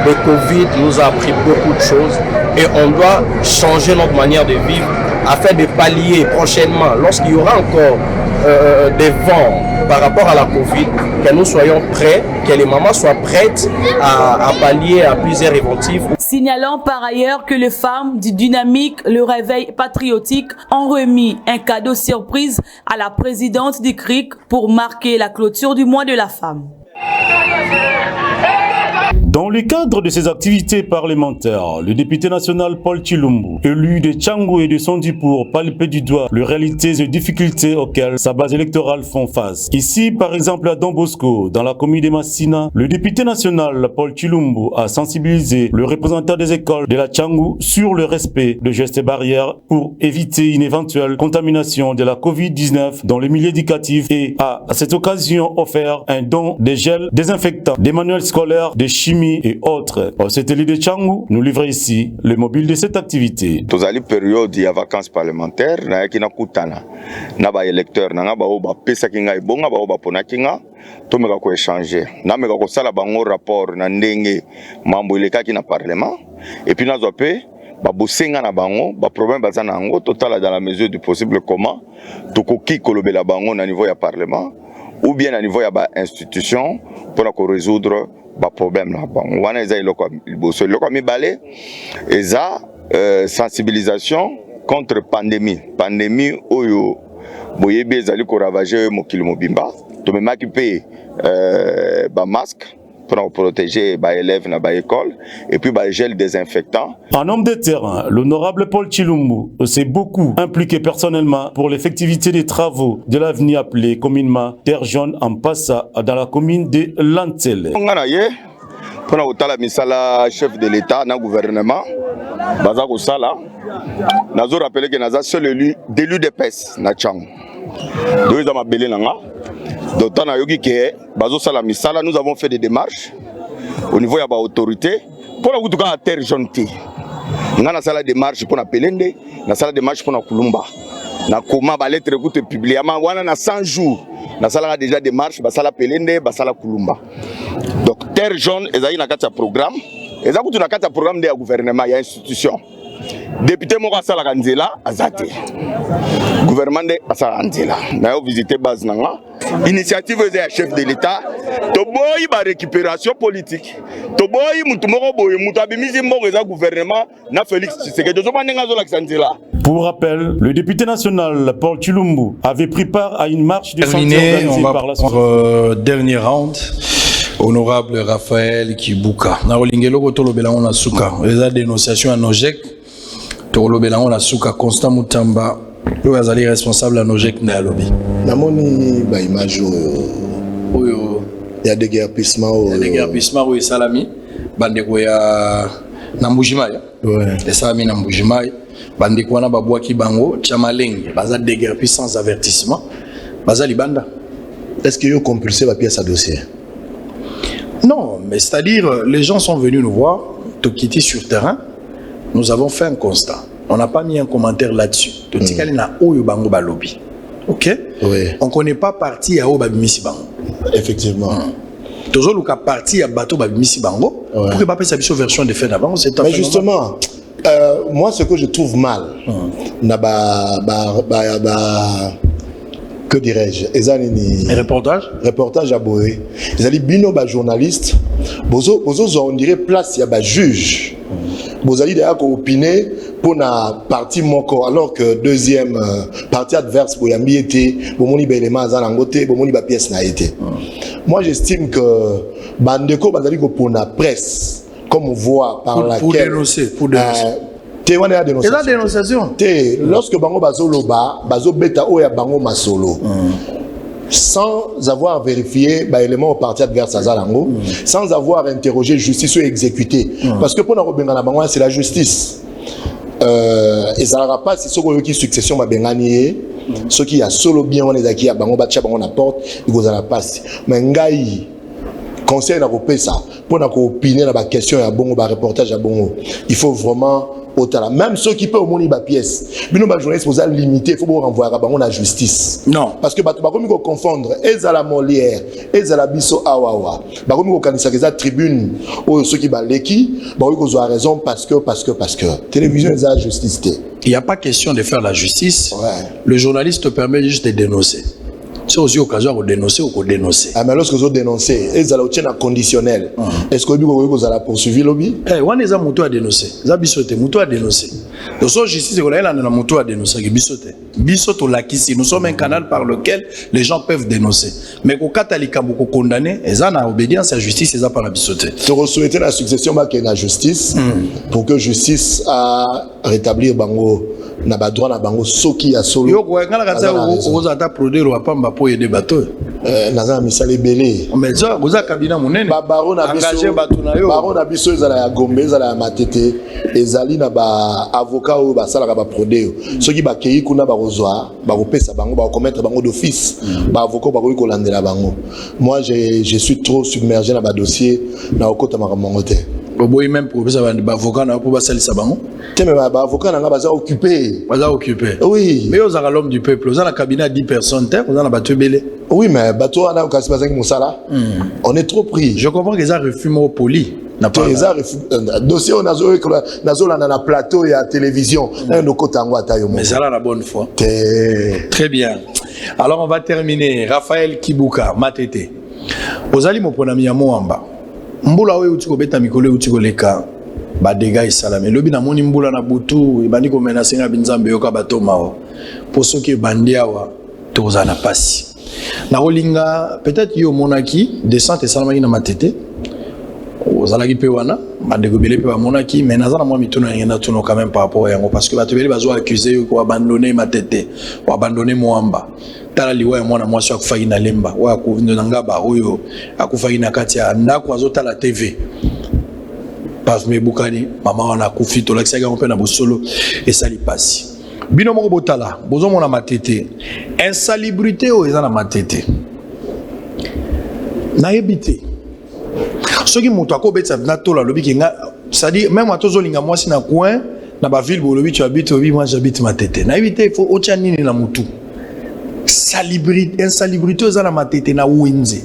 le Covid nous a appris beaucoup de choses et on doit changer notre manière de vivre afin de pallier prochainement, lorsqu'il y aura encore des vents par rapport à la Covid, que nous soyons prêts, que les mamans soient prêtes à pallier à plusieurs éventifs. Signalant par ailleurs que les femmes du Dynamique, le réveil patriotique, ont remis un cadeau surprise à la présidente du CRIC pour marquer la clôture du mois de la femme. Dans le cadre de ses activités parlementaires, le député national Paul Chilumbu, élu de Tchangou et de Sondipour, palpe du doigt les réalités et difficultés auxquelles sa base électorale font face. Ici, par exemple, à Don Bosco, dans la commune de Massina, le député national Paul Chilumbu a sensibilisé le représentant des écoles de la Tchangou sur le respect de gestes barrières pour éviter une éventuelle contamination de la Covid-19 dans le milieu éducatif et a à cette occasion offert un don de gel désinfectant, des manuels scolaires, de chimie et autres. C'était l'idée de Tchangou, nous livrer ici le mobile de cette activité. Dans la période de vacances parlementaires, na yakina kutana na ba électeurs na ba oba pesa kinga ibonga ba oba pona kinga to meka ko échanger na meka ko sala bango rapport na ndenge mambo ileka ki na parlement et puis na zope ba bosenga na bango ba problème bazana ngo total dans la mesure du possible comment to ko ki kolobela bango na niveau ya parlement ou bien à niveau ya ba institution pour résoudre ba problème là bon wana eza iloko liboso iloko mibale eza sensibilisation contre pandémie oyo boyebi ezali ko ravager mokili mobimba to memaki pe ba masque pour protéger les élèves dans l'école et puis les gel désinfectant. En homme de terrain, l'honorable Paul Chilumbu s'est beaucoup impliqué personnellement pour l'effectivité des travaux de l'avenir appelé communément Terre Jaune en Passa dans la commune de Lantele. Pour la misala chef de l'État, dans le gouvernement, Bazako Sala, nous avons rappelé que nous avons seul élu d'élu de PES, Nachang. Deux ans à Belenanga. D'autant que nous avons fait des démarches au niveau de l'autorité pour la terre jaune. Nous avons fait des démarches pour la Pelende, nous avons fait des démarches pour la Kulumba. Nous avons fait des lettres publiées. Nous avons 100 jours nasalaka déjà des marches basala pelende basala kulumba. Donc terre jaune ezali na kati ya programme eza kutu na kati ya programme de gouvernement ya institution. Député moko asalaka nzela azate. Gouvernement de asala nzela. Na yo visiter base nanga. Initiative de chef de l'État, toboyi ba récupération politique. Toboyi mutu moko boye mutu abimisi mbongo eza gouvernement na Félix Tshisekedi. Tozobandenga zo la kisandela. Pour rappel, le député national Paul Chilumbu avait pris part à une marche de santé organisée par la société. Dernier round. Honorable Raphaël Kibuka. Na olingelo ko tolobela on asuka. Les dénonciations à Nojek. Tolobela on asuka Constant Mutamba. Vous êtes responsable à Nojek na lobby. Namoni ba image oyo. Il y a des guerpissements. Il y a des guerpissements au Salami. Bandeko ya Nambujimai. Ouais. Les Salami Nambujimai. Bandeko na babwaki bango Chamalenge. Baza déguerpi sans avertissement. Baza libanda. Est-ce qu'ils ont compulsé la pièce à dossier? Non, mais c'est-à-dire, les gens sont venus nous voir, te quitter sur terrain. Nous avons fait un constat. On n'a pas mis un commentaire là-dessus. Ok? Oui. On ne connaît pas parti à Obabimisi Bango. Effectivement. Toujours le cas parti à Bateau Babimisi Bango. Pour que pas sa version de fait d'avant. Mais justement, moi, ce que je trouve mal, que dirais-je, reportage à Boé. Ils allaient bino ba journaliste, bozo on dirait place ya ba juge. Bozo allez d'ailleurs opiner pour na partie moko alors que deuxième partie adverse pour yambi était bomoni ba élément za langote bomoni ba pièce na été. Moi j'estime que bandeko bazali ko pour na presse comme on voit par laquelle pour dénoncer dénonciation. Lorsque bango bazoloba, bazo beta oya bango masolo. Sans avoir vérifié l'élément au parti adverse à Zalango, sans avoir interrogé justice ou exécuté. Parce que pour na bango c'est la justice. Et ça n'aura pas si ce qui succession ma bengani, ce qui a solo bien on est acquis à bango bacha bango na porte, il vous en a passé. Mais ngai conseil na repé ça pour na opiner na ba question ya bongo ba reportage à bongo. Il faut vraiment même ceux qui peuvent au monde pièce bino ba journaliste vous a limité il faut renvoyer à bango la justice non parce que ba komi ko confondre ezala Molière ezala biso awawa ba komi ko kanisa que za tribune ou ceux qui ba leki ba ko zo raison parce que télévision ezala justice. Il n'y a pas question de faire la justice. Le journaliste te permet juste de dénoncer. C'est aussi occasion de dénoncer ou de dénoncer. Ah mais lorsque vous dénoncez, ils allent obtenir un conditionnel. Est-ce que vous allez poursuivre lobby? Eh, on est à moto à dénoncer. Zabisote, moto à dénoncer. Donc la justice, on est là dans moto à dénoncer. Bisote, bisote au lakisi. Nous sommes un canal par lequel les gens peuvent dénoncer. Mais au Katalika, beaucoup condamné, ils ont obédience à la justice, ils ont pas la bisote. Tu souhaiter la succession de la justice pour que justice a rétablir bango. Na ba droit na bango soki ya solo yo ko ngala katsa ozata produire wa pamba po yede bato naza misale belé mais ça oza kabina munene ba baron na biso baron na biso ezala ya Gombe ezala ya Matete ezali na ba avocat ou ba sala ba produire soki ba kei kuna ba rozwa ba kopesa bango ba commettre bango d'office ba avocat ba ko landela bango. Moi je suis trop submergé dans ba dossier na okota makambo te. Boboy même pour ça ba avocat na pour ba salisa bango mais ba avocat na baza occupé. Oui. Mais aux l'homme du peuple, aux a la cabinet à 10 personnes, aux a la bateau belé. Oui, mais bateau on a cassé pas Moussala. On est trop pris. Je comprends qu'ils ont refumé au poli. Dossier on a na plateau et à télévision. Mais ça là la bonne foi. Très bien. Alors on va terminer. Raphaël Kibuka, Matete. Ozali mo ponami ya Moamba. Mbula we utiko beta mikolo utiko leka. Ba dégâts salame lobi na moni mbula na butu ebandi ko menacer na binzambe yoka bato mao pour ceux qui bandia wa toza na pasi na olinga peut-être yo monaki descente salama na Matete ozalaki pe wana bandeko bele pe ba monaki mais nazana moi mituna ngena tuno quand même par rapport yango parce que bato bele bazo accuser yo ko abandonner Matete ou abandonner Moamba tala liwa mwana mwasi akufaki na lemba wa akuvino ngaba oyo akufaki na kati ya ndako azota la TV. Parce que Boukani, maman on a confié tout l'accès on peut na bosolo et ça li passe. Bino moko botala, bozo mona Matete. Insalubrité o eza na Matete. Na ebité. Ce qui monto ko betsa na tola lobi kinga, ça dit même à tozo linga mwasi na coin na ba ville bolobi tu habites obi moi j'habite Matete. Na ebité il faut otia nini na mutu. insalubrité eza na matete na wenze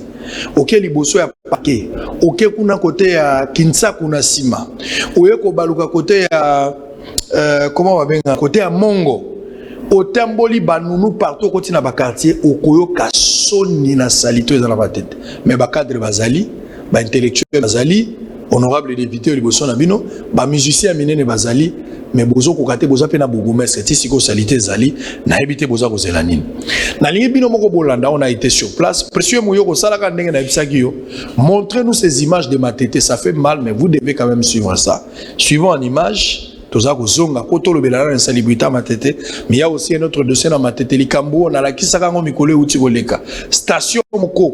oke liboso ya pake oke kuna kote ya Kinsa kuna sima oye kobaluka kote ya comment babenga kote ya Mongo otamboli banunu partout koti na bakartier okoyo kasoni na salito eza na matete mais bakadre bazali ba intellectuel bazali honorable député liboso na bino ba musicien minene bazali mais bozo kokate boza pe na bourgmestre ti siko salité zali na ebité boza ko zelanine na lingi bino moko bolanda on a été sur place précieux moyo ko sala ka ndenge na bisaki yo montrez-nous ces images de Matete, ça fait mal mais vous devez quand même suivre ça suivons en image toza ko zonga ko to lobela na insalubrité Matete mais il y a aussi un autre dossier na Matete likambo na la kisaka ngo mikolo uti koleka station moko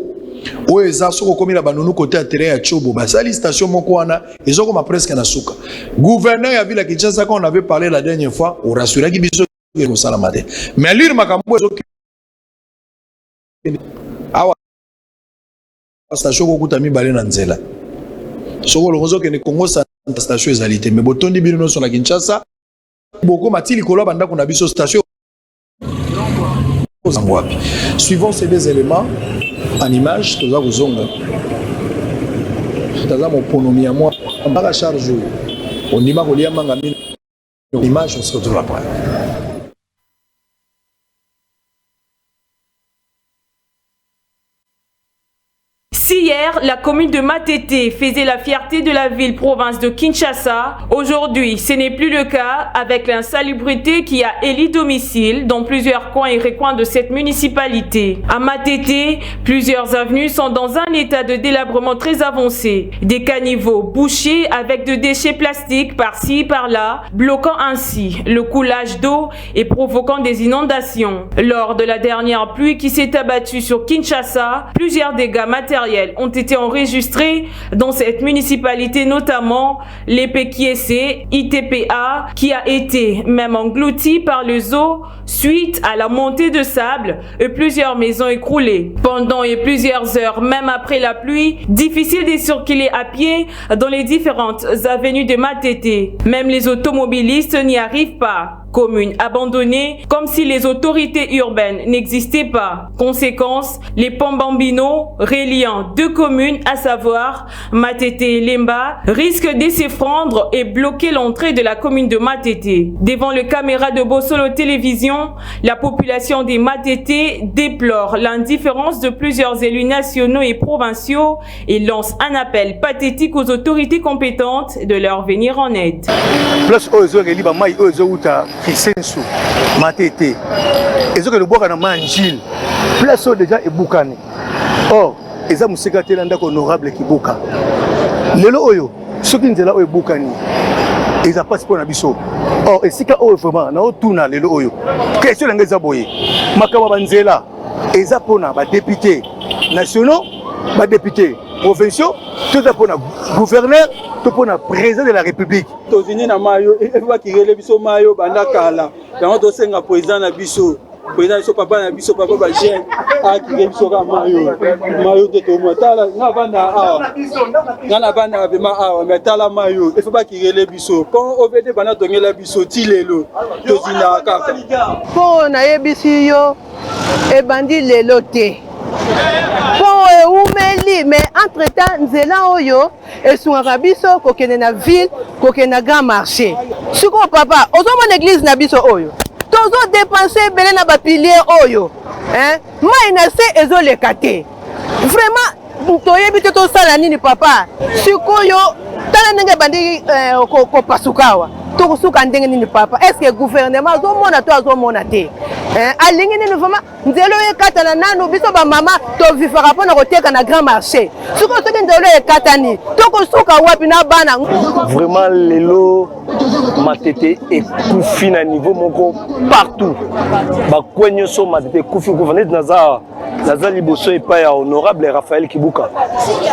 oyo eza soko komi na banunu côté ya terrain ya Chobo basali station moko wana ezoko ma presque na suka gouverneur ya ville ya Kinshasa quand on avait parlé la dernière fois on rassurait ki biso ko sala mate mais lire makambo ezo awa station ko kuta mibale na nzela soko lokozo ke ne Congo station ezalité mais botondi bino no so na Kinshasa boko matili kolo banda kuna biso station suivons ces deux éléments en image, tout ça vous zonga. Tout ça mon ponomi à moi. On va charger. On y m'a relié à mangami. L'image on se retrouve après. Si hier, la commune de Matete faisait la fierté de la ville-province de Kinshasa, aujourd'hui, ce n'est plus le cas avec l'insalubrité qui a éli domicile dans plusieurs coins et recoins de cette municipalité. À Matete, plusieurs avenues sont dans un état de délabrement très avancé. Des caniveaux bouchés avec de déchets plastiques par-ci par-là, bloquant ainsi le coulage d'eau et provoquant des inondations. Lors de la dernière pluie qui s'est abattue sur Kinshasa, plusieurs dégâts matériels ont été enregistrés dans cette municipalité, notamment l'EPKIEC ITPA qui a été même englouti par les eaux suite à la montée de sable et plusieurs maisons écroulées. Pendant plusieurs heures, même après la pluie, difficile de circuler à pied dans les différentes avenues de Matete. Même les automobilistes n'y arrivent pas. Commune abandonnée, comme si les autorités urbaines n'existaient pas. Conséquence, les ponts Bambino, reliant deux communes, à savoir Matete et Lemba, risquent de s'effondrer et bloquer l'entrée de la commune de Matete. Devant les caméras de Bossolo Télévision, la population des Matete déplore l'indifférence de plusieurs élus nationaux et provinciaux et lance un appel pathétique aux autorités compétentes de leur venir en aide. Kisensu, Matete, et ce que le bois a mangé, place déjà est boucané. Or, ils ont secrétaire honorable qui bouca. Le loyo, ceux qui sont là au boucani, ils ont pas pour l'abisso. Or, et si qu'à vraiment, na otuna le loyo. Question d'engagé zaboye. Makaba banzela, ils ont pour na députés nationaux, députés provinciaux, tout ça pour na gouverneur. Pour le président de la République. Tozini na mayo, il faut qu'il relève biso mayo banda kala. Dans to senga président na biso, président so papa na biso papa ba jeune, a qui biso ka mayo. Mayo de to motala na banda awa. Na banda abema awa, metala mayo, il faut pas qu'il relève biso. Quand OVD banda tongela biso tilelo, tozini na kaka. Po na yebisi yo e bandi lelo te. Po umeli mais entre-temps nzela oyo esungaka biso kokende na ville kokende na grand marché siko papa ozomona église na biso oyo tozo dépenser belé na ba pilier oyo mai na se ezoleka te vraiment toyebi te tosala nini papa sikoyo tala ndenge bandi kopasukawa tokosuka ndenge nini papa est-ce que gouvernement azomona to azomona te alingi nini vraiment nzelo ekatana nanu biso ba mama to vivra pona koteka na grand marché siko soki nzelo ekatani tokosuka wapi na bana vraiment lelo Matete et kufi na niveau moko partout ba kwenyo so Matete kufi gouvernement naza liboso epa ya honorable Raphaël Kibuka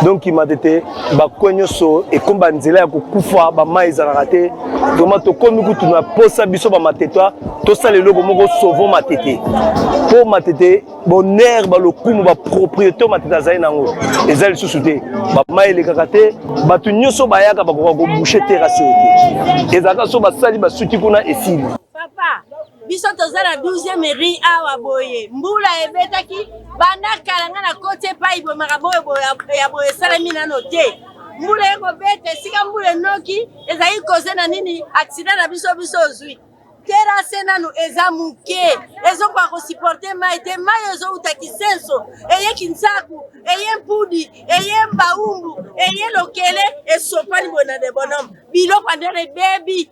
donc Matete ba kwenyo so et komba nzela ya kokufa ba maiza na raté vraiment to komi kutu na posa biso ba Matete to sala lelo moko sauvons Matete pour Matete bonheur ba lokumu ba propriété Matete azali nango ezali susute ba maile kakate ba tu nyoso bayaka ba ko boucher terrasse te ezaka so ba sali ba suti kuna esili papa biso tozala 12e mairie awa boye mbula ebetaki banda kalanga na kote pa ibo makaboye ya boye salami nano te mbula ekobeta esika mbula enoki ezali koze na nini accident na biso ozwi terase nanu eza muke ezokwa kosiporte mai te mai ezouta kisenso eye kinsaku eye mpudi eye mbaumbu eye lokele esopani bona de bonhomme biloko andere bebi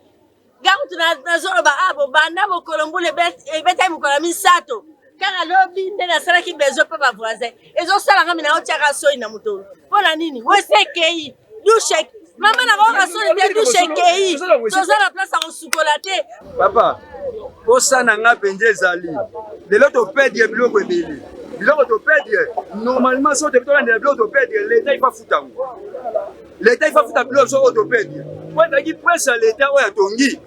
gakutu nazoloba abo banda mokolo mbula ebeta mokolo misato kaka lobi nde nasalaki bezo mpe bavoisin ezosalanga mina otiaka soi na motolo mpona nini wesekei dushek mama na koka soi te dushekei toza na place ya kosukola te papa osana nga mpenza ezali lelo topedie biloko ebele biloko topedie normalement so tolandela biloko topedie leta ifafutango leta ifafuta biloko so oyo topedie po ezalaki presse ya leta oyo atongi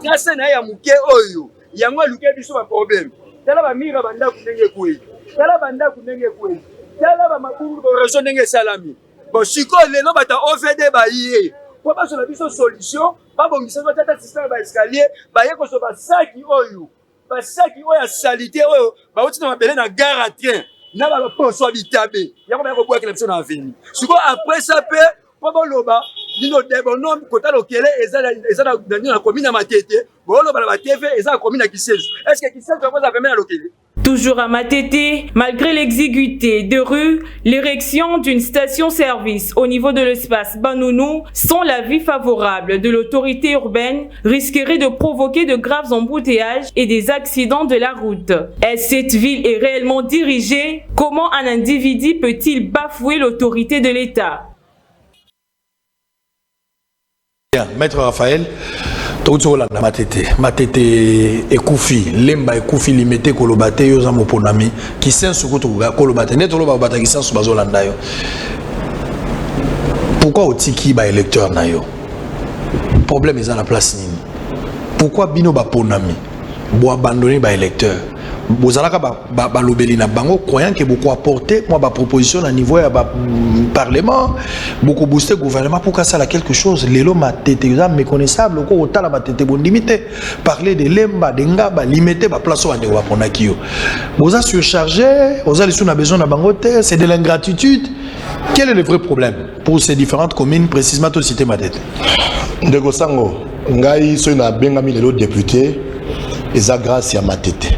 trase na ye ya moke oyo yango aluki biso baproblème tala bamira bandako ndenge ekwei tala bandako ndenge ekwei tala bamabungu bareso ndenge esalami bon sikoyo lelo bato ovd baye po basola biso solution babongisa ngo tata système baescalier baye koso basaki oyo ya salite oyo bauti na mabele na gare à train na baposo ya bitabe yango baya kobwakela biso na aveni sikoyo après ça mpe po boloba nino debonom kota lokele eza na commune ya Matete boloba na batv eza na commune ya Kisenzo est-ce que Kisenzo akoza pembe na lokele. Toujours à Matete, malgré l'exiguïté de rue, l'érection d'une station-service au niveau de l'espace Banounou, sans l'avis favorable de l'autorité urbaine, risquerait de provoquer de graves embouteillages et des accidents de la route. Et cette ville est réellement dirigée. Comment un individu peut-il bafouer l'autorité de l'État? Maître Raphaël, Matete ekufi lemba ekufi limité kolobate yo za moponami kisensu kutuga kolobate neto loba bata kisensu bazolanda yo. Pourquoi otiki ba électeur na yo? Problème est à la place nini? Pourquoi bino ba ponami bo abandonner ba électeur? Bozalaka ba lobeli na bango croyant que beaucoup apporter moi ba proposition à niveau ya ba parlement beaucoup booster gouvernement pour ça la quelque chose lelo Matete za méconnaissable ko otala Matete bon limité parler de lemba de ngaba limiter ba place wa de wa ponaki yo boza surchargé oza les sous a besoin na bango te c'est de l'ingratitude. Quel est le vrai problème pour ces différentes communes précisément to cité Matete? Ndeko sango ngai so na bengami lelo député eza grâce ya Matete,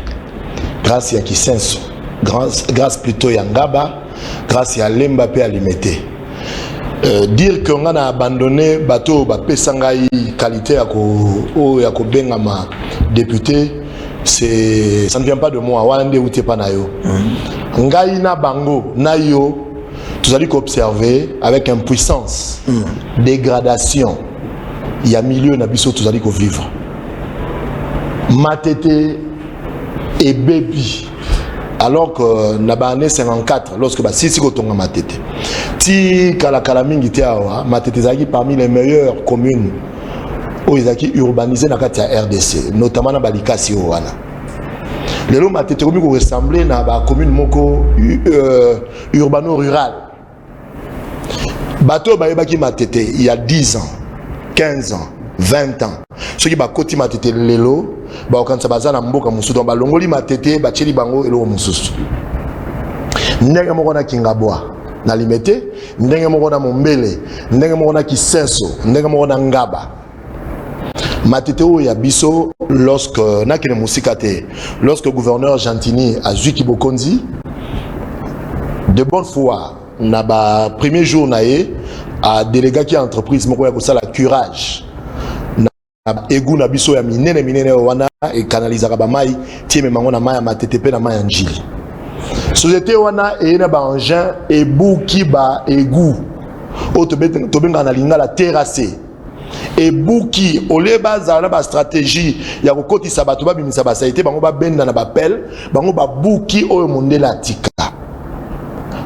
grâce à Kisenso, grâce plutôt à Ngaba, grâce à Lemba pe alimité. Dire qu'on a abandonné bateau Pesangai qualité à ko bengama député, ça ne vient pas de moi. Wande outé pa na yo. Ngai na bango na yo, tu allez observer avec impuissance, dégradation. Il y a milieu na biso tu allez vivre. Matete et baby alors que na année 54 lorsque sisi kotonga Matete ti kala mingi te awa Matete zaki parmi les meilleures communes où ils ont urbanisé na kati ya RDC notamment na balikasi wana lelo Matete komi ko ressembler na ba commune moko urbano rural bato bayebaki Matete il y a 10 ans 15 ans 20 ans ceux qui ba koti Matete lelo ba okanisa bazana mboka mususu ba longoli Matete ba cheli bango elo mususu ndenge moko na Kingabwa na limete ndenge moko na Mombele ndenge moko na Kisenso ndenge moko na Ngaba Matete o ya biso lorsque na kene musika te lorsque gouverneur Gentini a Zuki Bokonzi de bonne foi na ba premier jour na ye a délégué qui entreprise moko ya kosala curage egu na biso ya minene wana e canalisaka ba mai tieme mango na mai ya Matete pe na mai ya Njili société wana e na ba engin e buki ba egu o to benga na lingala terrassé e buki oleba za na ba stratégie ya kokotisa bato ba bimisa ba saité bango ba benda na ba pel bango ba buki oyo mondela tika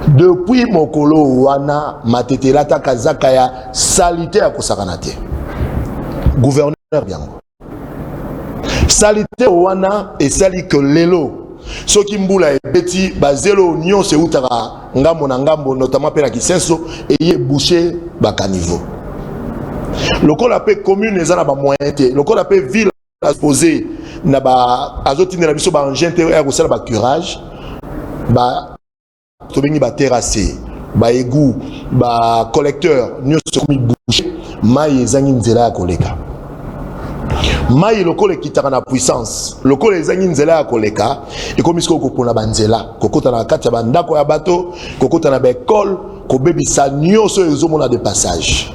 depuis mokolo wana Matete lata kazaka ya salité ya kosakana te gouverneur biango salité wana et sali que lelo soki mbula ebeti bazelo nyonso utaka ngambo na ngambo notamment pe na Kisenso eye boucher ba caniveau lokola pe commune ezana ba moyen te lokola pe ville exposé na ba azotine na biso ba engin terre ko sala ba curage ba to bengi ba terrasser ba égout ba collecteur nyonso komi boucher mai ezangi nzela ya koleka mai lokole kitaka na puissance lokole ezangi nzela ya koleka ekomi siko kopona banzela kokota na kati ya bandako ya bato kokota na baekole kobebisa nyonso ezomona de passage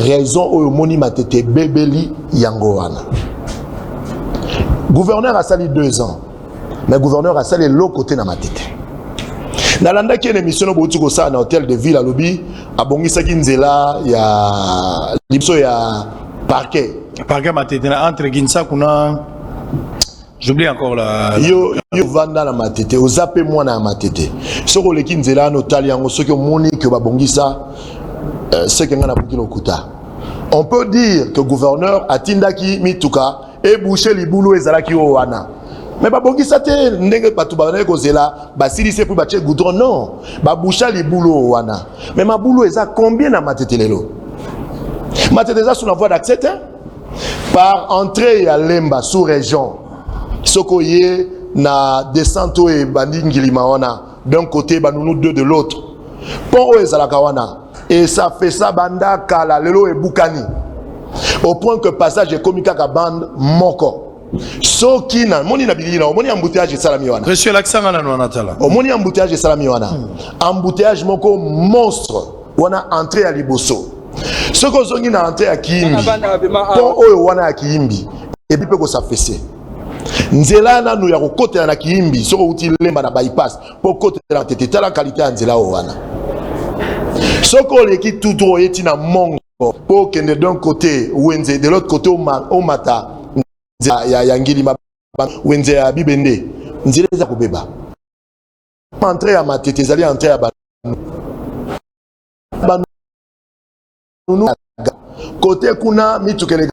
raison oyo moni matete bebeli yango wana gouverneur a sali 2 ans mais gouverneur a sali l'autre côté na matete nalanda ki une émission no bouti ko sa na hôtel de ville à lobby abongisaki nzela ya libiso ya parquet matete na entre Ginsa kuna j'oublie encore la yo vanda na matete ozape mwana na matete soko leki nzela no tali yango soki omoni que babongisa ce que ngana buki lokuta on peut dire que gouverneur atindaki mituka et boucher libulu ezalaki o wana mais babongisa te ndenge batu banane kozela basilise pour bache goudron non baboucha libulu o wana mais mabulu eza combien na matete lelo matete eza sur la voie d'accès par entrée à Lemba sous région sokoye na descente et bandingilima wana d'un côté banunu deux de l'autre pont o ezalaka wana et ça fait ça banda kala lelo et bukani au point que passage est komika ka bande moko soki na moni na bilina moni embouteillage salami wana monsieur l'accent na natala moni embouteillage salami wana embouteillage moko monstre wana entrée à liboso soko zongi na entrée à kiimbi pont oyo wana ya kiimbi et puis ko s'affaisser nzela na nu ya kokotela na kiimbi soko uti lemba na bypass po kotela tete tala qualité ya nzela o wana soko leki tout oyeti na mongo po kende d'un côté wenze de l'autre côté au mata ya ngilima wenze ya bibende nzela za kobeba entrée ya matete ezali entrée ya côté kuna mitukele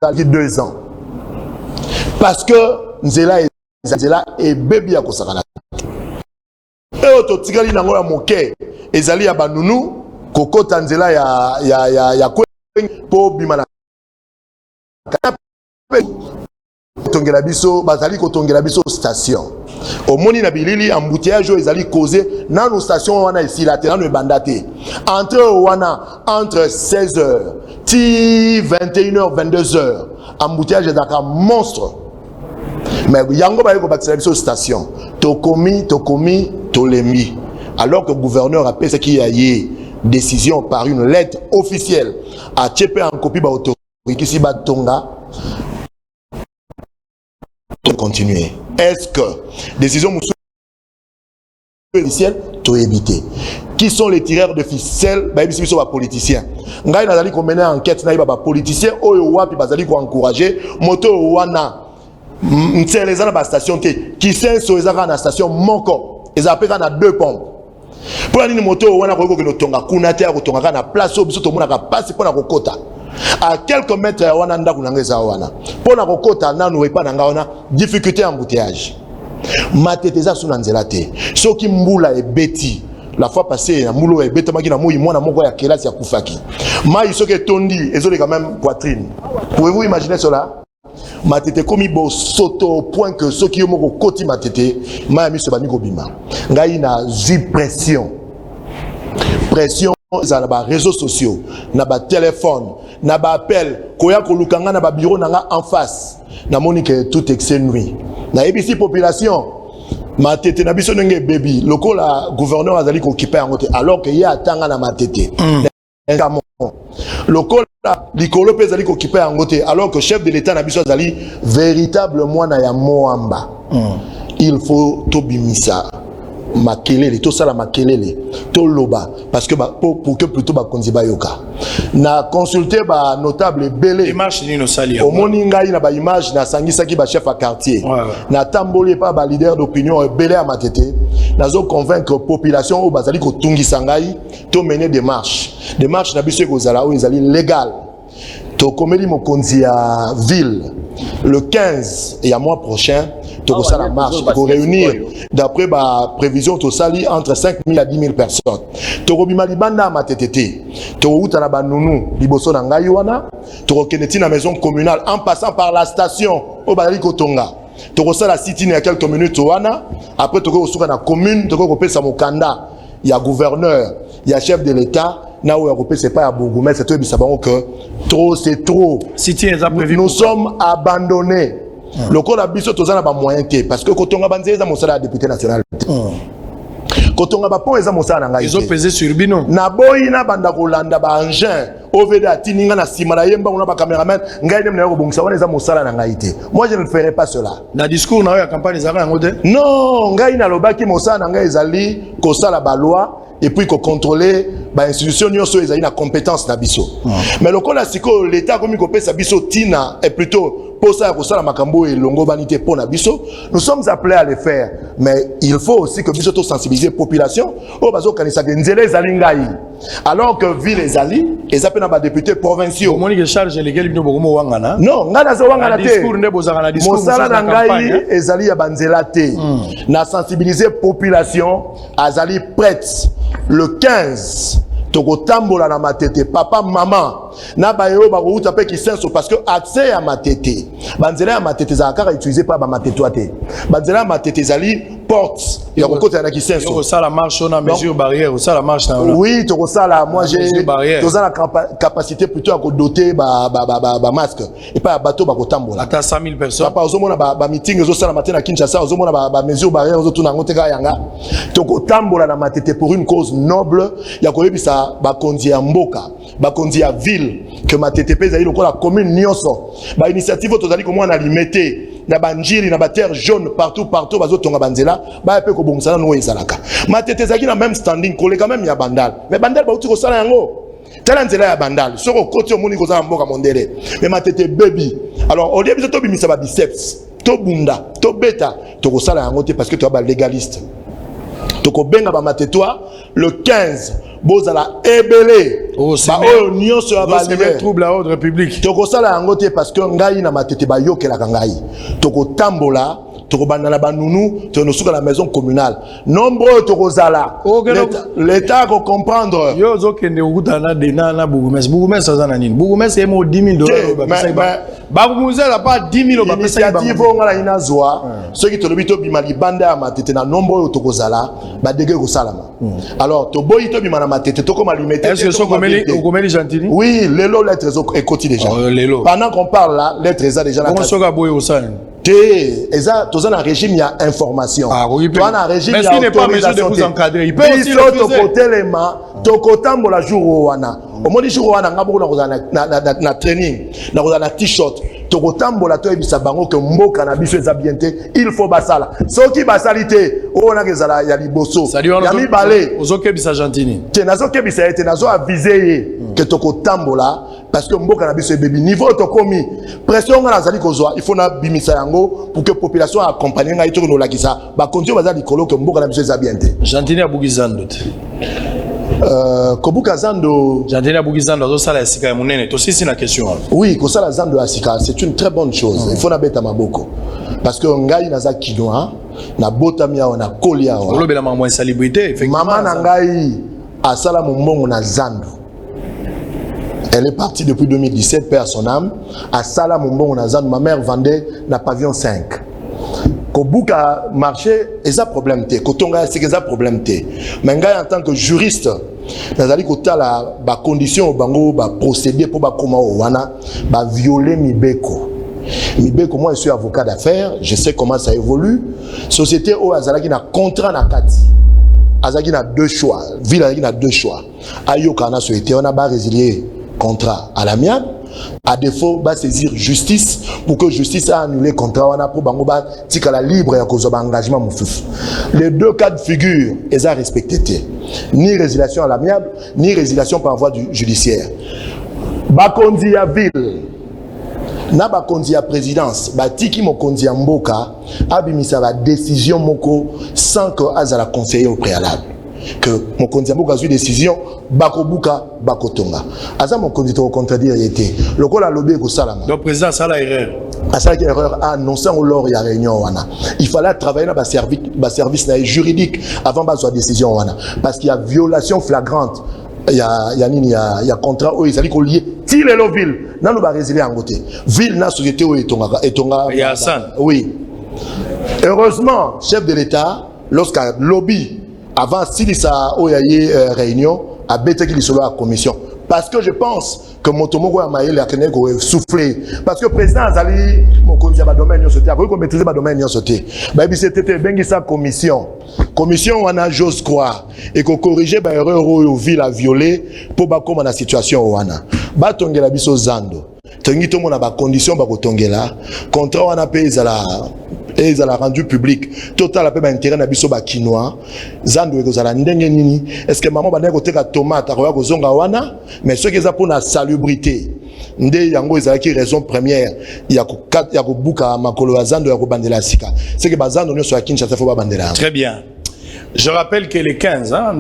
2 ans parce que nzela et baby ya kosakana e to tikali nango ya moke ezali ya banunu kokota nzela ya po bimana tongela biso bazali kotongela biso station omoni na bilili embouteillage ezali causé na nos station wana esila te na no bandate entre 16h ti 21h 22h embouteillage ezaka monstre mais yango ba ko batela biso station tokomi tolembi alors que le gouverneur a pensé qu'il y a eu décision par une lettre officielle à Tchépé en copie ba autorité qui si ba tonga continuer. Est-ce que décision officielle to éviter qui sont les tireurs de ficelle ba biso ba politiciens ngai nazali ko mener enquête na ba politiciens oyo wapi bazali ko encourager moto wana nteleza na ba station te qui senso ezaka na station moko ezapeka na 2 pompes pour nini moto wana ko ko tonga kuna te ko tonga na place obiso to mona ka passe pour na kokota à quelques mètres wana ndaku nangeza wana pour na kokota nanu epa na ngaona difficulté embouteillage mateteza suna nzela te soki mbula ebeti la fois passée na mulo ebeta maki na moyi mwana moko ya kelasi ya kufaki mai soki tondi ezole quand même poitrine pouvez-vous imaginer cela matete komi bo soto au point que ceux qui ont koti matete ma mi se bani ko bima ngai na pression za na ba réseaux sociaux na ba téléphone na ba appel koya ko lukanga na ba bureau nanga en face na monique tout excès nuit na ebisi population matete na biso ndenge baby lokola gouverneur azali ko occuper en côté alors que ya atanga na matete lokola likolo pe azali ko occuper en côté alors que chef de l'état na biso azali véritable mwana ya moamba il faut tobimisa makelele to sala makelele to loba parce que pour que plutôt ba konzi ba yoka na consulter ba notable belé image ni no sali au moni ngai na ba image na sangisa ki ba chef à quartier na tamboli pas ba leader d'opinion belé à matete nazo convaincre population au bazali ko tungisa ngai to mener des marches na biso ko zala o ezali légal to komeli mokonzi ya ville le 15 et à mois prochain to ça la marche pour réunir d'après ma prévision to sali entre 5 000 à 10 000 personnes to robima libanda matetete to uta na banunu liboso na ngai wana to keneti na maison communale en passant par la station au bazali kotonga toko sala sitini ya quelques minutes wana après toko kosuka na commune toko kopesa mokanda ya gouverneur ya chef de l'état na ou ya c'est pas ya bourgmestre c'est tout bisa bango que trop c'est trop nous sommes abandonnés le corps la biso tozana ba moyen té parce que kotonga banzeza mosala député national kotonga ba po eza mosala ngai ils ont pesé sur bino na boyi na banda kolanda ba engin oveda tininga na simala yemba on a ba cameraman ngai dem na ko bongisa wana eza mosala na ngai té moi je ne ferai pas cela na discours na ya campagne za yango té non ngai na lobaki mosala na ngai ezali ko sala ba loi et puis qu'on contrôler ba institution nyonso ezali na compétence na biso mais le kola siko l'état comme ko pesa biso tina est plutôt pour ça ko sala makambo et longo banité pour na biso nous sommes appelés à le faire mais il faut aussi que biso to sensibiliser population o bazo kanisa ke nzele ezali ngai alors que ville ezali ezape na ba députés provinciaux moni que charge légal bino bokomo wangana non ngana zo wangana te discours ne bozanga na discours mosala na ngai ezali ya banzela te na sensibiliser population azali prête le 15 toko tambola na matete papa maman na bayo ba ko uta pe ki senso parce que accès à matete banzela ya matete za kaka utiliser pas ba matete toate banzela ya matete zali porte ya ko kota na ki senso ko sala marche on a mesure barrière ou ça la marche na oui toko sala moi j'ai toza la capacité plutôt à ko doter ba masque et pas bateau ba ko tambola ata 100 000 personnes papa ozomona ba meeting zo sala matin na Kinshasa ozomona ba mesure barrière zo tuna ngoteka yanga toko tambola na matete pour une cause noble ya ko yebisa ba konzi ya mboka ba konzi ya ville que ma TTP zali lokola commune nyonso ba initiative tozali ko mwana limité na banjiri na ba terre jaune partout bazo tonga banzela ba pe ko bongusana no ezalaka ma TTP zaki na même standing collé quand même ya bandal mais bandal ba uti ko sala yango tala nzela ya bandal soko koti omoni ko za mboka mondele mais ma TTP baby alors au début to bimisa ba biceps to bunda to beta to ko sala yango te parce que tu ba légaliste to ko benga ba matetwa le 15 bozala ebele ba oyo nyonso ya balibé trouble à ordre public toko sala yango te parce que ngai na matete ba yokela ngai toko tambola toko bandana banunu to no suka la maison communale nombreux toko zala l'état ko comprendre yo zo kende ukutana de na bourgmestre za na nini bourgmestre emo 10 000 $. Ba muzela pas 10 000 $. Initiative ngala ina zwa ceux qui to lobito bimali banda ya matete na nombreux toko zala ba dege ko salama alors to boyi to bimana matete to comme limité est-ce que so komeli gentili oui lelo lettres est côté déjà pendant qu'on parle là lettres ça déjà comment so ka boyi au sein eza toza na régime ya information toi na régime ya autorisation mais ce n'est pas mesure de vous encadrer il peut aussi le faire tokotelema tokotambola jour wana omoni jour wana ngabo na training na na t-shirt tokotambola to ebisa bango que mboka na biso eza bien te il faut basala soki basalite ona kezala ya liboso ya mibale ozokebisa gentini te nazokebisa ete nazo aviser que tokotambola parce que mboka na biso ebebi niveau tokomi pression nga nazali kozwa il faut na bimisa yango pour que population accompagne ngai to no lakisa ba kondio bazali kolo que mboka na biso eza bien te gentini abugizando te kobuka zando gentini abugizando azosala esika ya monene to sisi na question oui kosala zando asika c'est une très bonne chose il faut na beta maboko parce que ngai naza kinoa na botami awa na kolia awa olobela mambo célébrité effectivement maman na ngai asala mombongo na zando. Elle est partie depuis 2017, père son âme. À Salam, ma mère vendait la pavillon 5. Kobuka marché, il y a un problème. Kotonga, c'est un problème. Mais en tant que juriste, nazali kotala ba condition bango ba procéder pour ba koma wana ba violer mibeko. Mibeko, moi je suis avocat d'affaires, je sais comment ça évolue. Société o azalaki na contrat na kati. Azalaki na deux choix, ville azalaki na deux choix. Ayoka na société on a ba résilier contrat à l'amiable, à défaut va saisir justice pour que justice a annulé contrat on a pour bango ba tikala libre ya kozoba engagement moufuf. Les deux cas de figure ils ont respecté ni résiliation à l'amiable ni résiliation par voie judiciaire. Bakondi ya ville na bakondi ya présidence batiki mokondi ya mboka abimisa ba décision moko sans que azala conseiller au préalable. Que mon candidat a eu décision, bakobuka bakotonga. Asa mon candidat au contredire était. Le col a lobé ko salama. Le président ça la erreur. À ça erreur a annoncé au lors il y a réunion wana. Il fallait travailler dans ba service juridique avant ba soit décision wana parce qu'il y a violation flagrante. Il y a contrat où ils allaient lier ti lelo ville nanu ba résilier en côté ville na société où etonga oui heureusement chef de l'état lorsqu'à lobby avant silisa oyaye réunion a bêté qu'il soit à commission parce que je pense que Motomoko a maillé la tenue ko souffler parce que président Azali mon konzi ba domaine yo sauté ko maîtriser ba domaine yo sauté ba bi c'était bengi sa commission on a j'ose croire et ko corriger ba erreur au ville a violé pour ba comme na situation wana ba tongela biso zando tongi to mona ba condition ba ko tongela contrat wana pays et ils ont rendu public total a peu d'intérêt na biso ba quinoa zando ko zala ndenge nini est-ce que maman ba na ko teka tomate ko ko zonga wana mais ce qui est pour la salubrité nde yango ezala ki raison première ya ko buka makolo zando ya ko bandela sika c'est que bazando nyo so ya Kinshasa faut ba bandela. Très bien. Je rappelle que les 15, hein,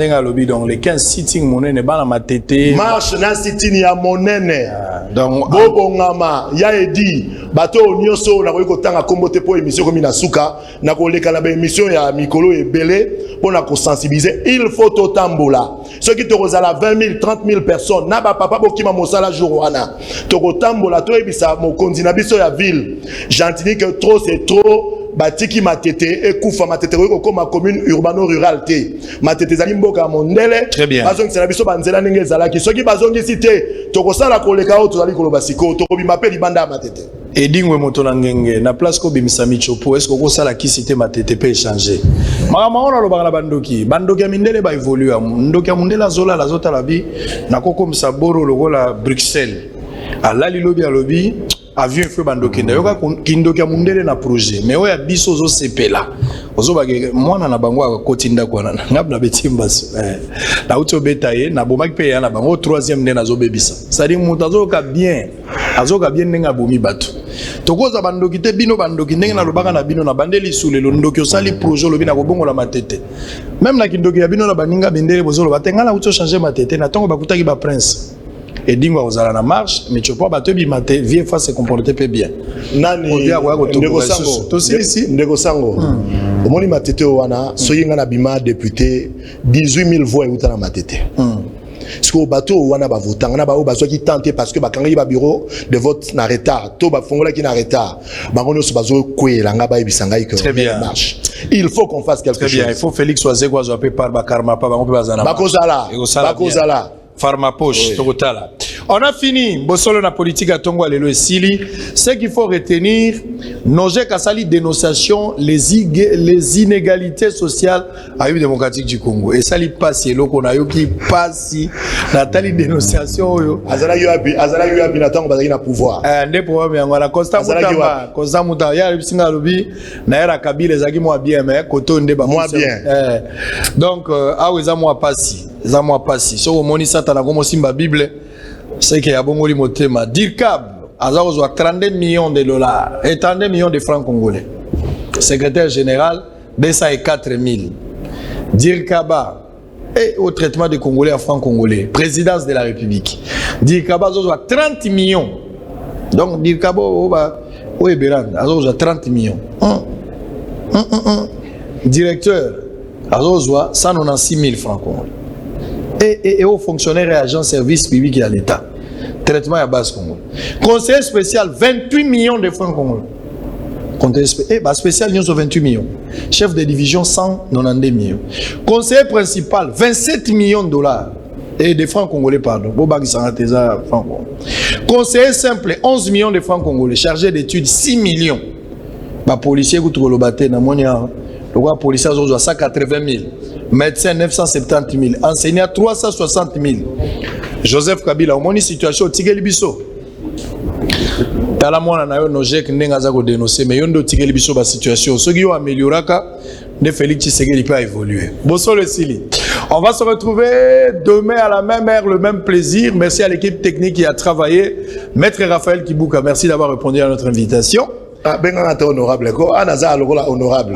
donc les 15 sitting monene bana matete. Marche na sitting ya monene. Donc bobo ngama ya edi bato nyonso na ko tanga kombote po émission comme na suka na ko leka na ba émission ya mikolo ebele pour na ko sensibiliser il faut totambola. Ceux qui te rozala 20 000 30 000 personnes na ba papa bokima mosala jour wana. To ko tambola to ebisa mo konzina biso ya ville. J'entends que trop c'est trop. Batiki matete et koufa matete ko comme commune urbano ruralité matete zali mboka mondele bazongi sala biso banzela ndenge ezala ki soki bazongi cité to ko sala ko leka o to zali ko lobasiko to ko bimapeli libanda matete edingwe moto na ngenge na place ko bimisami chopo est-ce ko sala ki cité matete peut changer mama ona lo bangala bandoki ya mindele ba évoluer ndoki ya mondele azola la zota la bi na koko msaboro lokola Bruxelles alali lobi alobi avion feu bandoki ndayoka kindoki ya mundele na projet mais oya biso zo sepela ozo bage mwana na bango akotinda kwana ngabna betimba na uto betaye na bomaki pe ya na bango 3e nde nazo bebisa sadi mutu azoka bien nenga bomi bato tokoza bandoki te bino bandoki ndenge na lobaka na bino na bandeli sulelo ndoki osali projet lobi na kobongola matete même na kindoki ya bino na baninga bendele bozolo batengala uto changer matete na tongo bakutaki ba prince et dingo ozala na marche mais tu peux pas te bimate vie face se comporter peu bien nani ndeko sango omoni matete wana soyinga na bima député 18 000 voix euta na matete parce que bateau wana ba votanga na ba bazo ki tenter parce que bakanga ba bureau de vote na retard to ba fongola ki na retard bangono so bazo kwela nga ba ebisanga que marche il faut qu'on fasse quelque chose. Très bien, il faut Félix Oazé quoi zo pe par bakarma pa bango pe bazana bakozala Pharma poche, Togotala. On a fini. Bosolo na politique à Tongo Alelo et Sili. Ce qu'il faut retenir, Noje Kassali dénonciation les inégalités sociales à l'Union démocratique du Congo. Et ça li passe loko na yo qui passe Nathalie dénonciation yo. Azala yuabi na tango bazaki na pouvoir. Ndé problème yango la Constant Mutamba ya bisinga lobi na era Kabila ezaki moi bien mais koto ndé ba moi bien. Donc aweza moi passe. Ça moi passe. So moni satana comme simba Bible. C'est qu'il y a bon motema. Dirkab, Azaozo a 32 millions de dollars et 32 millions de francs congolais. Secrétaire général, Bessa et 4 000. Dirkaba, et au traitement des Congolais en francs congolais. Présidence de la République. Dirkaba, Azaozo a 30 millions. Donc, Dirkaba, oui, Béran, Azaozo a 30 millions. Directeur, Azaozo a 196 000 francs congolais. Et aux fonctionnaires et agents de service public à l'État. Traitement à base Congo. Conseiller spécial, 28 millions de francs congolais. Conseiller spécial, 28 millions. Chef de division, 192 millions. Conseiller principal, 27 millions de dollars. Et de francs congolais, pardon. Conseiller simple, 11 millions de francs congolais. Chargé d'études, 6 millions. Policier, le policier a 180 000. Médecin 970 000, enseignant 360 000. Joseph Kabila, au moins situation au Tigeli Bisso. Talamona na yo nojek nenga za ko dénoncer mais yondo Tigeli Bisso ba situation. Ceux qui ont amélioré de Félix Tshisekedi peut évoluer. Bonsoir le Sili. On va se retrouver demain à la même heure, le même plaisir. Merci à l'équipe technique qui a travaillé. Maître Raphaël Kibuka, merci d'avoir répondu à notre invitation. Honorable honorable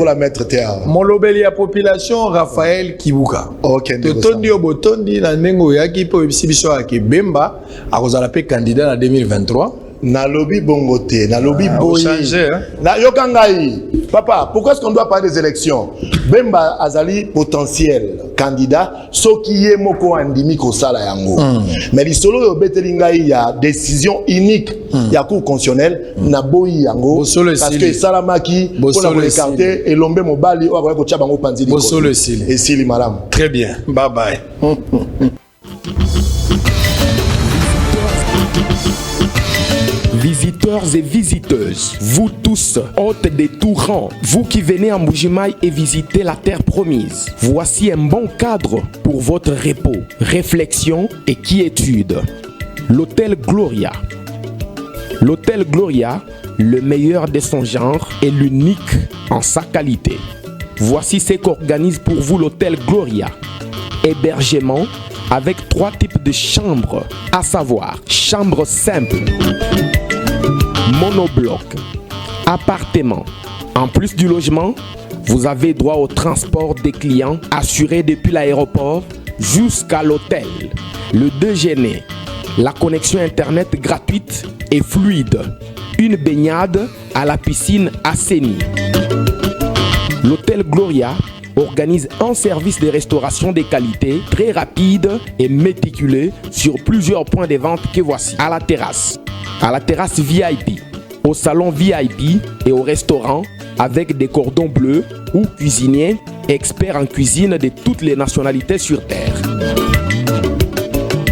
na maître théâtre molobeli ya population Raphaël Kibuka totondi obotondi na nengo yaki po biso akebemba akozala pe candidat na 2023 Nalobi bongote, nalobi boye. Hein? Yokangai. Papa, pourquoi est-ce qu'on doit parler des élections? Bemba Azali potentiel candidat, ce qui est moko andimi ko sala yango. Mais les solo yo betelingai il y a décision unique, il y a cour constitutionnel na boyi yango parce que salamaki pour la écarter et lombe mobali o ba ko tcha bango panzili. Et sili malam. Très bien. Bye bye. Visiteurs et visiteuses, vous tous, hôtes des tout rangs, vous qui venez en Mbuji-Mayi et visiter la terre promise, voici un bon cadre pour votre repos, réflexion et quiétude. L'hôtel Gloria. L'hôtel Gloria, le meilleur de son genre et l'unique en sa qualité. Voici ce qu'organise pour vous l'hôtel Gloria. Hébergement avec 3 types de chambres, à savoir chambre simple, monobloc, appartement. En plus du logement, vous avez droit au transport des clients assuré depuis l'aéroport jusqu'à l'hôtel. Le déjeuner, la connexion internet gratuite et fluide, une baignade à la piscine assainie. L'hôtel Gloria organise un service de restauration de qualité très rapide et méticuleux sur plusieurs points de vente que voici. À la terrasse VIP, au salon VIP et au restaurant avec des cordons bleus ou cuisiniers experts en cuisine de toutes les nationalités sur terre.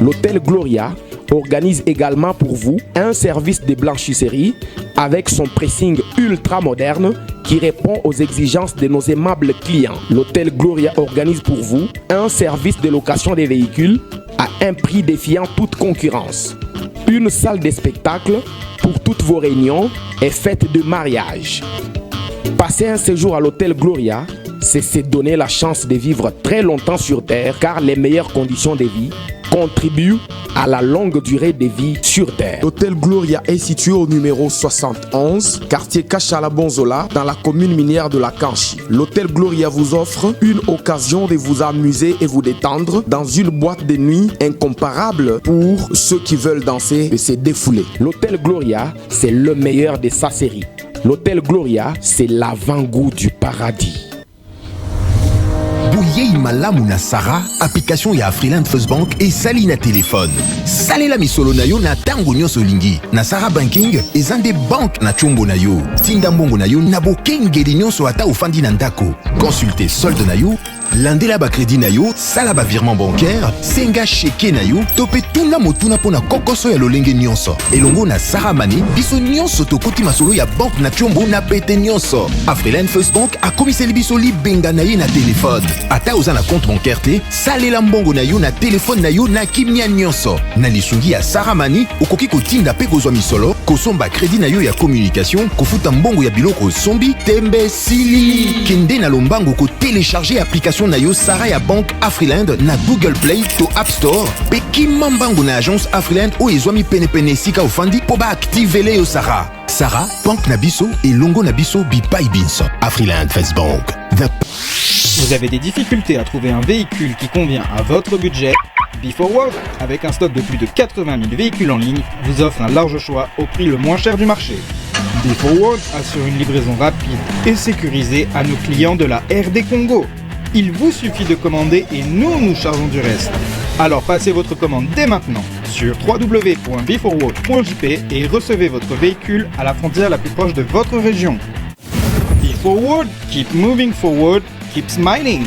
L'hôtel Gloria organise également pour vous un service de blanchisserie avec son pressing ultra moderne qui répond aux exigences de nos aimables clients. L'hôtel Gloria organise pour vous un service de location des véhicules à un prix défiant toute concurrence. Une salle de spectacle pour toutes vos réunions et fêtes de mariage. Passer un séjour à l'hôtel Gloria, c'est se donner la chance de vivre très longtemps sur Terre car les meilleures conditions de vie contribuent à la longue durée de vie sur Terre. L'hôtel Gloria est situé au numéro 71, quartier Kachala-Bonzola, dans la commune minière de la Kanchi. L'hôtel Gloria vous offre une occasion de vous amuser et vous détendre dans une boîte de nuit incomparable pour ceux qui veulent danser et se défouler. L'hôtel Gloria, c'est le meilleur de sa série. L'hôtel Gloria, c'est l'avant-goût du paradis. Bouyei malamu na Sarah, application ya Afriland First Bank et sali na téléphone. Salela misolo na yo na tango nyonso lingi. Na Sarah Banking, ezande bank na chombo na yo. Tinda mbongo na yo na bokengeli nyonso ata ofandi na ndako. Consultez solde na yo, landela ba crédit na yo, sala ba virement bancaire, senga cheke na yo, tope tuna motuna pona kokoso ya lolenge nyonso. Elongo na Sarah Money, biso nyonso tokoti masolo ya bank na chombo na pete nyonso. Afriland First Bank a komiseli biso libenga na ye na téléphone. Ata oza na compte bancaire te, salela mbongo na yo na téléphone na yo na kimia nyonso. Na lisungi ya Sarah Money, okoki kotinda pe kozwa misolo, kosomba crédit na yo ya communication, kofuta mbongo ya biloko sombi, tembe sili. Kende na lombango ko télécharger application na yo Sarah ya Bank Afriland na Google Play to App Store. Pe kimambango na agence Afriland o ezwami pene sika ofandi po ba activele yo Sarah. Sarah, Bank Nabiso et Longo Nabiso Bipai Binso. Afriland First Bank. Vous avez des difficultés à trouver un véhicule qui convient à votre budget? BeForward, avec un stock de plus de 80 000 véhicules en ligne, vous offre un large choix au prix le moins cher du marché. BeForward assure une livraison rapide et sécurisée à nos clients de la RD Congo. Il vous suffit de commander et nous chargeons du reste. Alors passez votre commande dès maintenant sur www.beforward.jp et recevez votre véhicule à la frontière la plus proche de votre région. BeForward, keep moving forward, keep smiling.